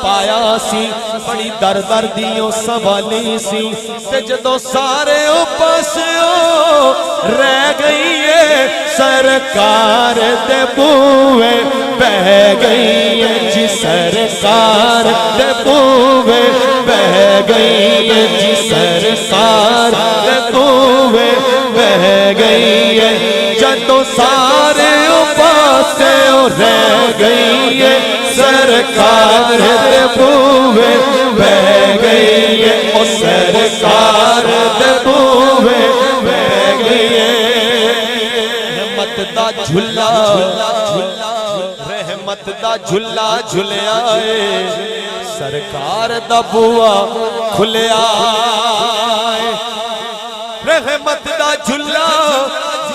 پایا سی بڑی در در دیوں سوالی سی تے جدو سارے پاسیوں رہ گئی ہے سرکار دے بوئے بہ گئی ہے جی سرکار دے بوئے بہ گئی ہے جی سرکار دے بوئے بہ گئی ہے جدو سارے پاسیوں رہ گئی ہے سرکار دے بوئے بہ گئی ہے او سرکار دے بوئے بہ گئی ہے رحمت دا جھلا رحمت دا جھلا جھلیا ہے سرکار دا بوا کھلیا ہے رحمت دا جھلا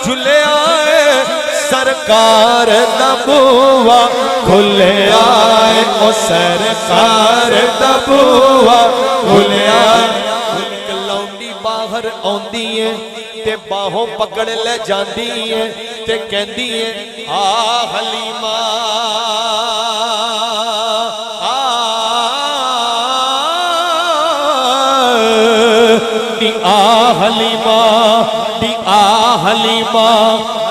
جھلیا ہے سرکار دا بوا کھلیا ہے او سرکار دا بوا کھلیا ہے کلاؤنڈی باہر آندی ہے تے باہوں پکڑ لے جاندی ہے تے کہندی ہے آ حلیمہ آ حلیمہ دی آ حلیمہ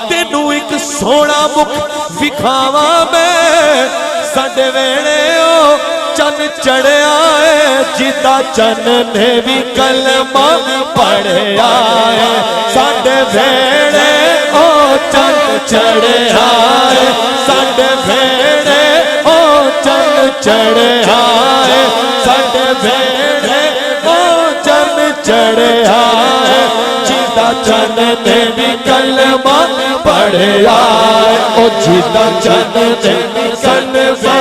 تینو ایک سونا مکھ وکھاواں میں ساڈے ویڑے او چن چڑھیا ہے جدا چن نے بھی کلمہ پڑھیا ہے ساڈے ویڑے او چن چڑھیا ہے ساڈے ویڑے او چن چڑھیا ہے ساڈے ویڑے او چن چڑھیا ہے جدا چن نے بھی کلمہ پڑھیا ہے او جدا چن نے بھی کلمہ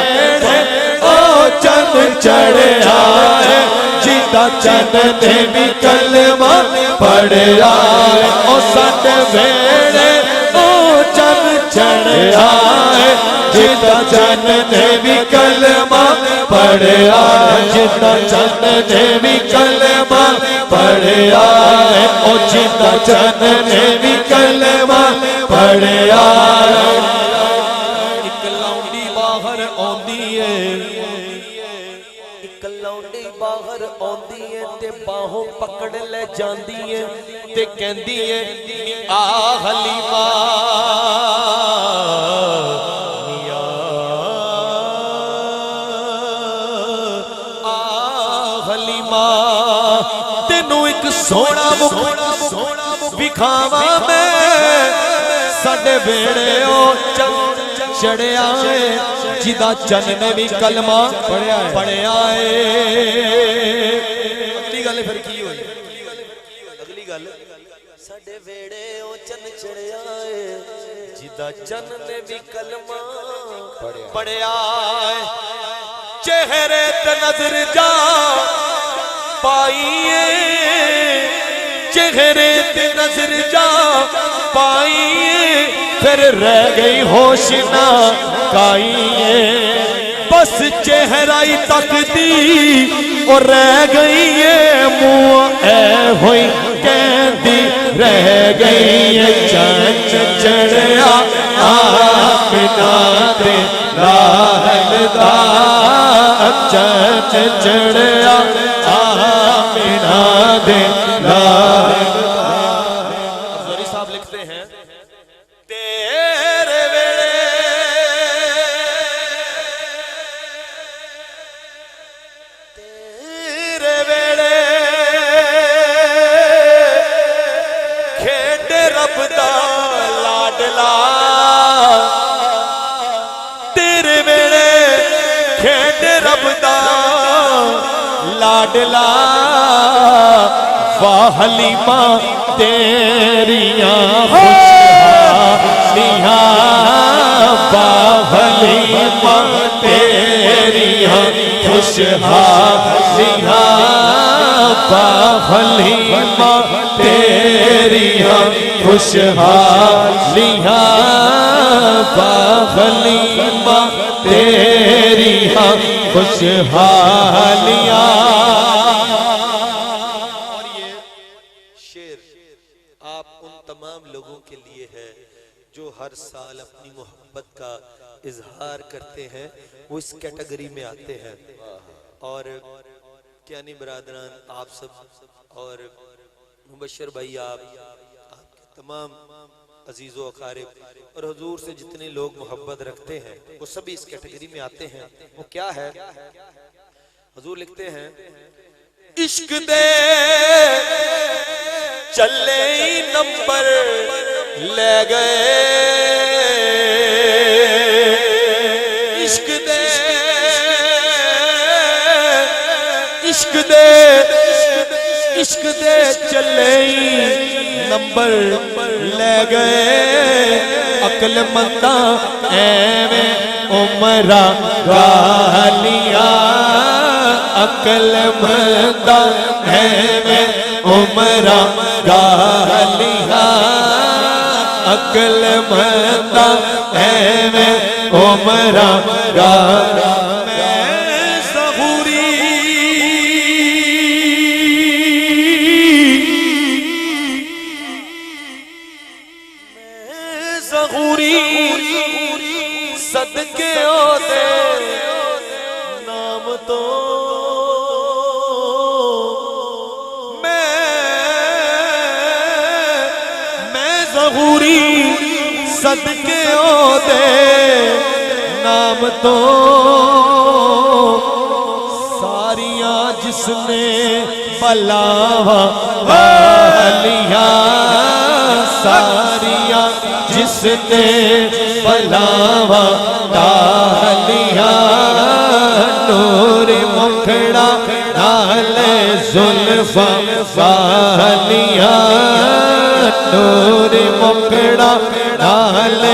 چند چڑھیا ہے جدا چند نے بھی کلمہ پڑھیا ہے او سٹ ویڑے او چند چڑھیا ہے جدا چند نے بھی کلمہ پڑھیا ہے جدا چند نے بھی کلمہ پڑھیا ہے او جدا چند نے بھی کلمہ پڑھیا ہے ایک لونڈی باہر آندی ہے کلاؤنڈی باہر آندی ہے تے باہوں پکڑ لے جاندی ہے تے کہندی ہے آ حلیمہ آ حلیمہ تینوں ایک سونا مکھ وکھاواں میں ساڈے ویڑے او چڑھیا ہے جدا چن نے بھی کلمہ پڑھیا ہے اگلی گل پھر کی ہوئی اگلی گل ساڈے ویڑے او چن چڑھیا ہے جدا چن نے بھی کلمہ پڑھیا ہے چہرے تے نظر جا پائیے چہرے تے نظر جا پائیے پھر رہ گئی ہوش نہ کائیے بس چہرہ ہی تک دی اور رہ گئی ہے منہ اے ہوئی کہندی رہ گئی چچ چڑھیا آمنہ دے لاہل دا چچ چڑھیا آمنہ دے لاہل دا افضلی صاحب لکھتے ہیں تیرے ویلے تیرے ویلے کھیڈ رب دا لاڈلا تیرے ویلے کھیڈ رب دا لاڈلا واہ حلیمہ تیریاں خوشحالیاں واہ حلیمہ تیریاں خوشحالیاں واہ حلیمہ تیریاں خوشحالیاں واہ حلیمہ تیریاں خوشحالیاں تمام لوگوں کے لیے ہے جو ہر سال اپنی محبت کا اظہار کرتے ہیں وہ اس کیٹیگری میں آتے ہیں اور کیانی برادران آپ سب اور مبشر بھائی آپ کے تمام عزیز و اقارب اور حضور سے جتنے لوگ محبت رکھتے ہیں وہ سبھی اس کیٹیگری میں آتے ہیں وہ کیا ہے حضور لکھتے ہیں عشق دے چلے نمبر لے گئے عشق دے عشق دے عشق دے چلے نمبر لے گئے عقل منداں ایویں عمرہ گالیاں عقل منداں ایویں عمرہ گالیاں عقل منداں ایویں عمرہ گالیاں صدقے او دے نام تو میں ظہوری صدقے او دے نام تو ساریاں جس نے بلاواں والیاں ساریاں جس نے بلاواں ڈالیاں نور مکھڑا نال زلفاں والیاں نور مکھڑا نال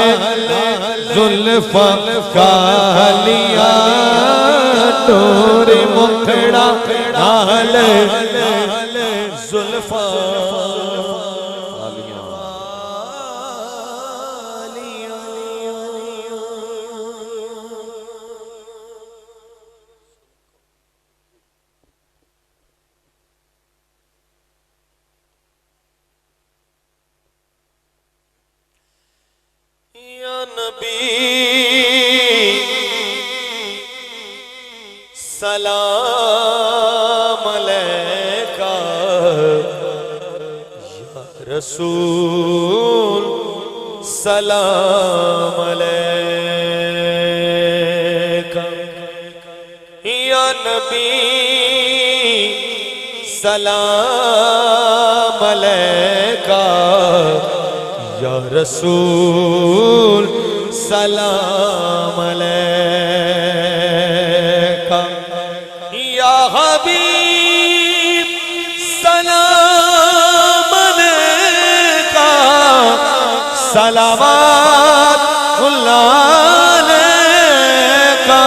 زلفاں والیاں نور مکھڑا نال زلفاں سلام علیکہ یا رسول سلام علیکہ یا نبی سلام علیکہ یا رسول سلام علیکہ یا حبیب سلام علیکہ صلوات اللہ علیکہ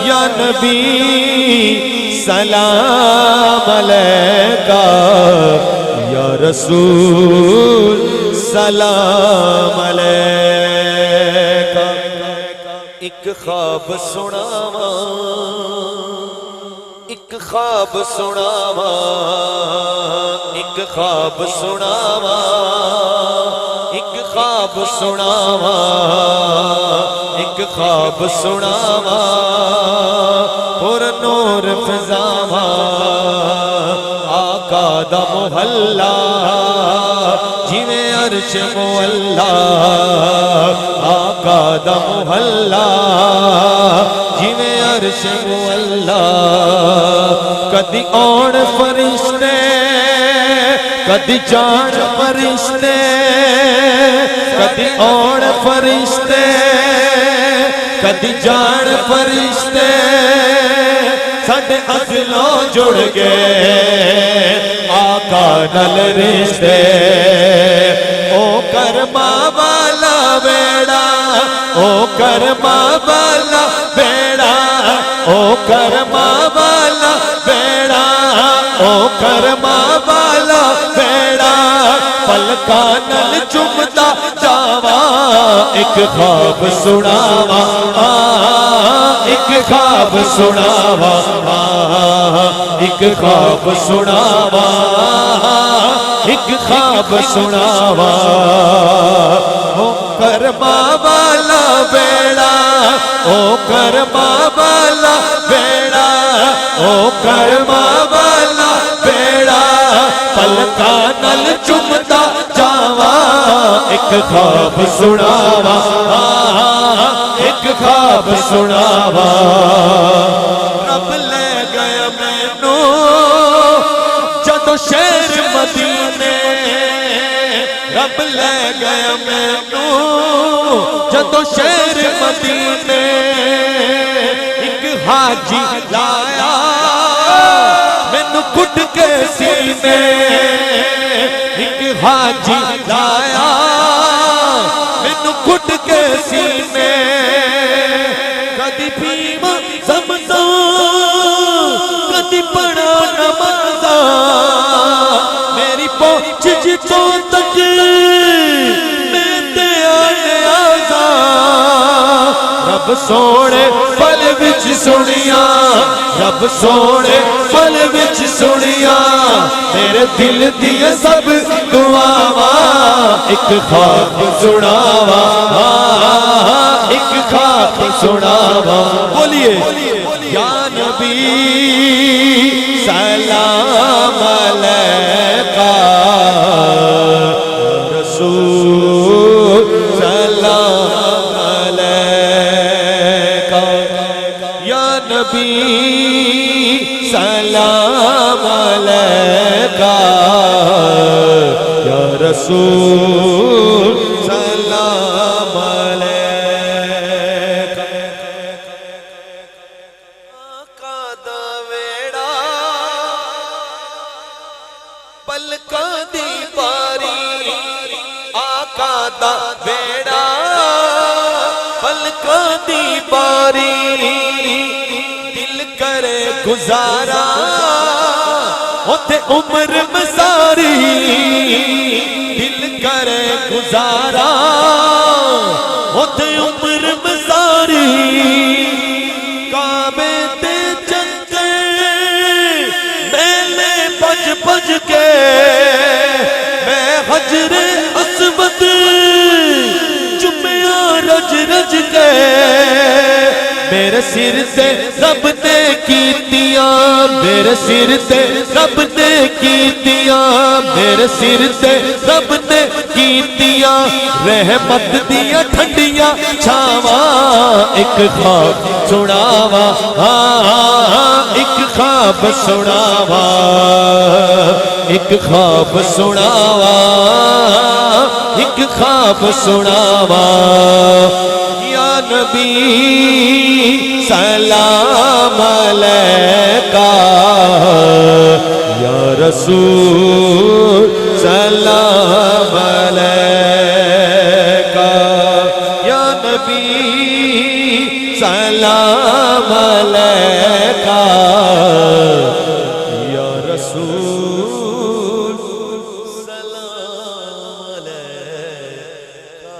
یا نبی سلام علیکہ یا رسول سلام علیکہ ایک خواب سناواں ایک خواب سناواں ایک خواب سناواں ایک خواب سناواں ایک خواب سناواں پر نور فضاواں آقا دا محلہ جویں عرش مولا آقا دا محلہ جویں عرش مولا کدی آن فرشتے کدی جان فرشتے کدی آن فرشتے کدی جان فرشتے ساڈے اصلوں جڑ گئے آقا نال رشتے او کرما والا بیڑا او کرما والا بیڑا او کرما والا بیڑا او کرما والا بیڑا پلکاں نال چمدا جاواں ایک خواب سناواں ایک خواب سناواں ایک خواب سناواں ایک خواب سناواں او کرما والا بیڑا او کرما والا بیڑا او کرما والا بیڑا پلکاں نال چمدا جاواں ایک خواب سناواں ایک خواب سناواں رب لے گیا مینوں جدوں شہر مدینے رب لے گیا مینوں جدوں شہر مدینے ایک حاجی لایا مینوں کٹ کے سینے ایک حاجی لایا مینوں کٹ کے سینے کدی بھیم زمزم کدی پڑھا نماز میری پہنچ جتوں تک میں تے آنے آزاں رب سونے پل وچ سنیاں رب سونے پل وچ سنیاں میرے دل دیاں سب دعاواں ایک خواب سناواں ایک خواب سناواں بولیے یا نبی سلام علیکہ رسول سلام علیکہ یا نبی سلام علیکہ یا رسول سلام علیکہ آقا دا ویڑا پلکاں دی باری آقا دا ویڑا پلکاں دی باری دل کرے گزارا اوتے عمر مساری دل کرے گزارا اوتے عمر مساری کعبے تے چکر میلے بج بج کے میں حجر اسود چومیا رج رج کے میرے سر تے رب نے کیتیاں میرے سر تے رب نے کیتیاں میرے سر تے رب نے کیتیاں رحمت دیاں ٹھنڈیاں چھاواں ایک خواب سناواں ایک خواب سناواں ایک خواب سناواں ایک خواب سناواں یا نبی سلام علیکہ یا رسول سلام علیکہ یا نبی سلام علیکہ یا رسول سلام علیکہ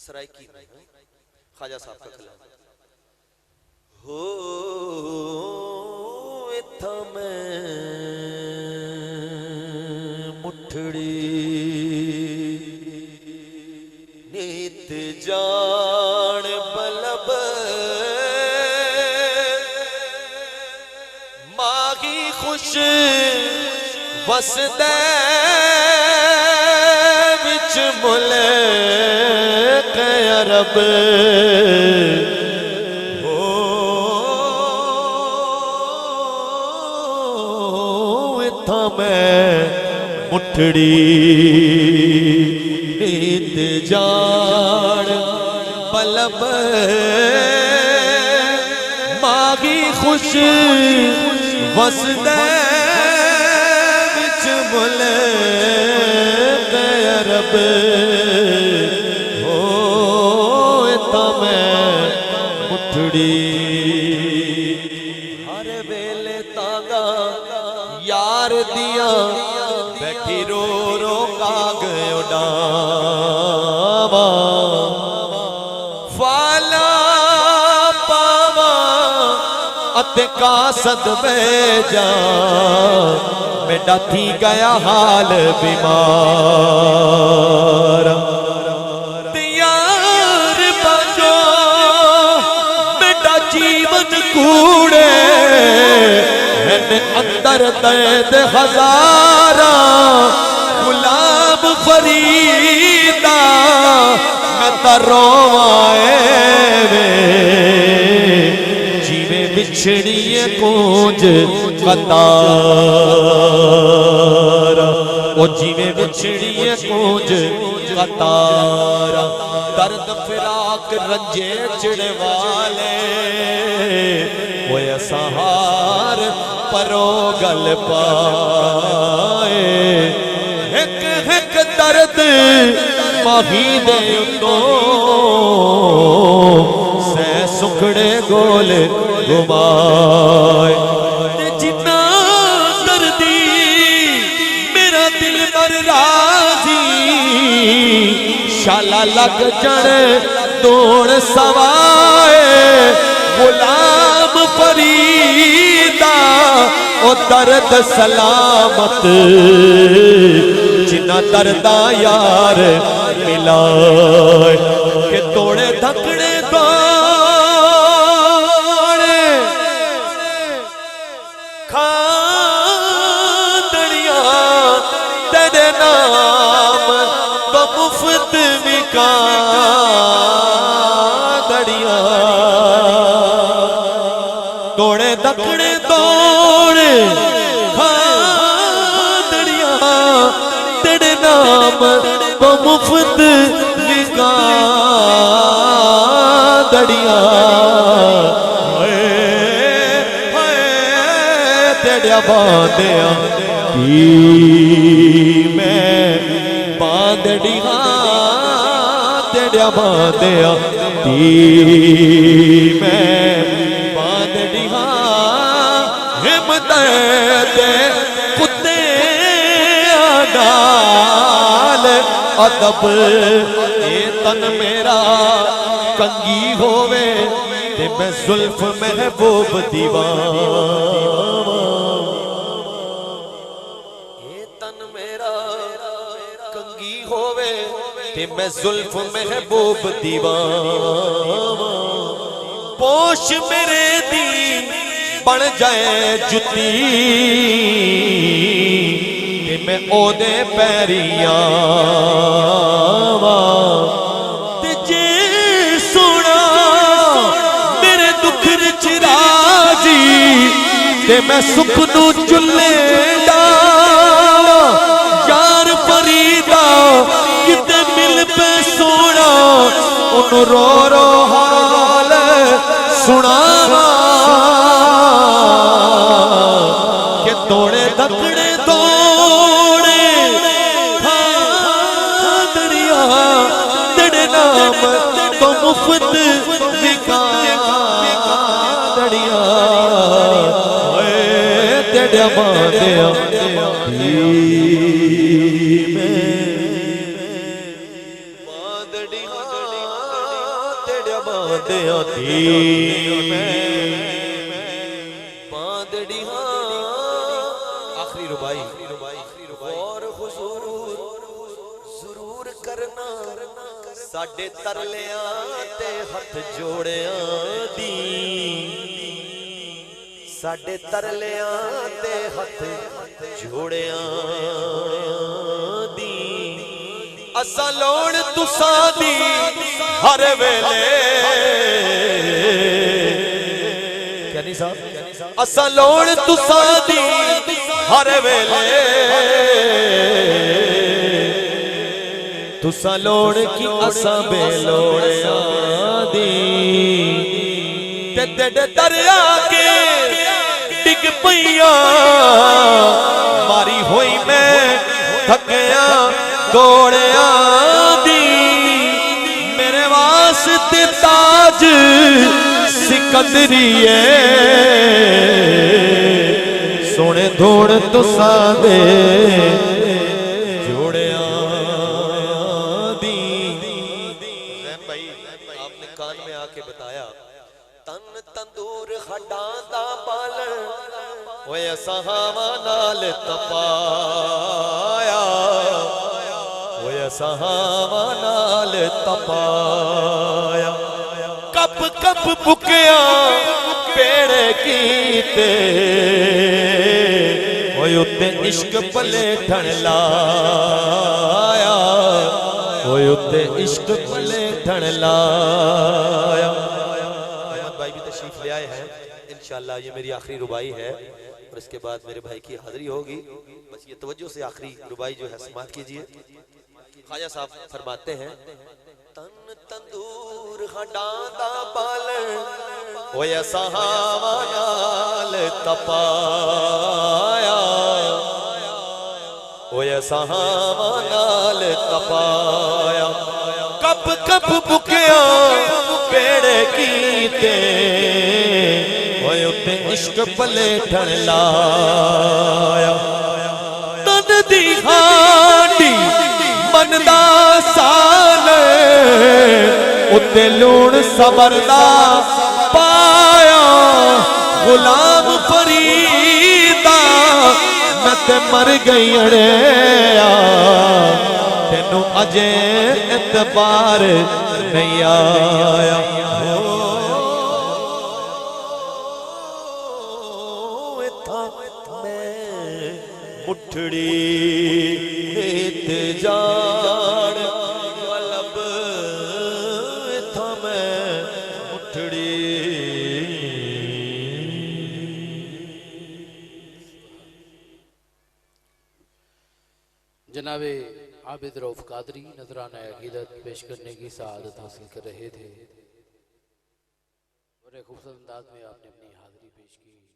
سرائکی میں خواجہ صاحب کا کلام ہو اتھا میں مٹھڑی نیت جان بلب ماغی خوش وسدے وچ ملک عرب ہو اتھا میں مٹھڑی نیت جان بلب ماغی خوش وسدے وچ ملک عرب ہو اتھا میں مٹھڑی ہر ویلے تانگا یار دیاں بیٹھی رو رو کاغ اڈاواں فالا پاواں اتے قاصد بھیجا میڈا تھی گیا حال بیمار تیار بجو میڈا جیون کوڑے اندر درد ہزارہ غلام فریدہ میں تروائے وے جیویں بچھڑی کونج قطار او جیویں بچھڑی کونج قطار درد فراق رنجے چڑے والے وہ سہار پرو گل پائے ایک ایک درد ماہی دے اتوں سے سکڑے گول گمائے جتنا دردی میرا دل بر راضی شالا لگ جڑ دوڑ سوائے غلام فریدہ او درد سلامت جنہ دردہ یار ملائے کہ توڑے دھکڑے دوڑے کھاندڑیاں تیرے نام تو مفت وکاندڑیاں توڑے دکڑے دوڑے کھاندڑیاں تیرے نام تو مفت وکاندڑیاں تیڑیا باندیاں کی میں باندڑیاں تیڑیا باندیاں کی میں دے کتے آڈال ادب اے تن میرا کنگی ہووے تے میں زلف محبوب دیوان اے تن میرا کنگی ہووے تے میں زلف محبوب دیوان پوش میرے دین بن جائے جتی کہ میں او دے پیریاں تے جے سونا میرے دکھ رچ راضی تے میں سکھنو چلے دا یار فریدہ کتے مل پہ سونا انہوں رو رو حال سنا کہ توڑے دکڑے دوڑے کھاندڑیاں تیرے نام تو مفت وکاندڑیاں تیڑیا باندیاں باندڑیاں دی باندڑیاں آخری ربائی اور حضور ضرور کرنا ساڈے ترلیاں تے ہتھ جوڑیاں دی ساڈے ترلیاں تے ہتھ جوڑیاں دی اساں لوڑ تساں دی ہر ویلے کہنی صاحب اساں لوڑ تساں دی ہر ویلے تساں لوڑ کی اساں بے لوڑیاں دی تے دریا کے ڈگ پیاں ماری ہوئی میں تھکیاں دوڑیاں دی میرے واسطے تاج سکندری ہے سونے دھوڑ تساں دے جوڑیاں دی بھائی آپ نے کان میں آ کے بتایا تن تندور ہڈاں دا بالن اوے اساں ہاواں نال تپایا اوے اساں ہاواں نال تپایا کپ کپ بکیاں پیڑے کیتے اوے اُتے عشق پلے ٹھن لایا اوے اُتے عشق پلے ٹھن لایا احمد بھائی بھی تشریف لے آئے ہیں انشاءاللہ یہ میری آخری ربائی ہے اور اس کے بعد میرے بھائی کی حاضری ہوگی بس یہ توجہ سے آخری ربائی جو ہے سماعت کیجئے خواجہ صاحب فرماتے ہیں تن تندور ہڈاں دا بالن اوے اساں ہاواں نال تپایا اوے اساں ہاواں نال تپایا کپ کپ بکیاں پیڑے کیتے اوے اُتے عشق پلے ٹھن لایا تن دی ہانڈی مندا سال اُتے لون صبر دا پایا غلام فریدا میں تے مر گئی اڑیا تینوں اجے اعتبار نہیں آیا مٹھڑی تے جان ملب تھا میں مٹھڑی جناب عابد رؤف قادری نذرانہ عقیدت پیش کرنے کی سعادت حاصل کر رہے تھے اور ایک خوبصورت انداز میں آپ نے اپنی حاضری پیش کی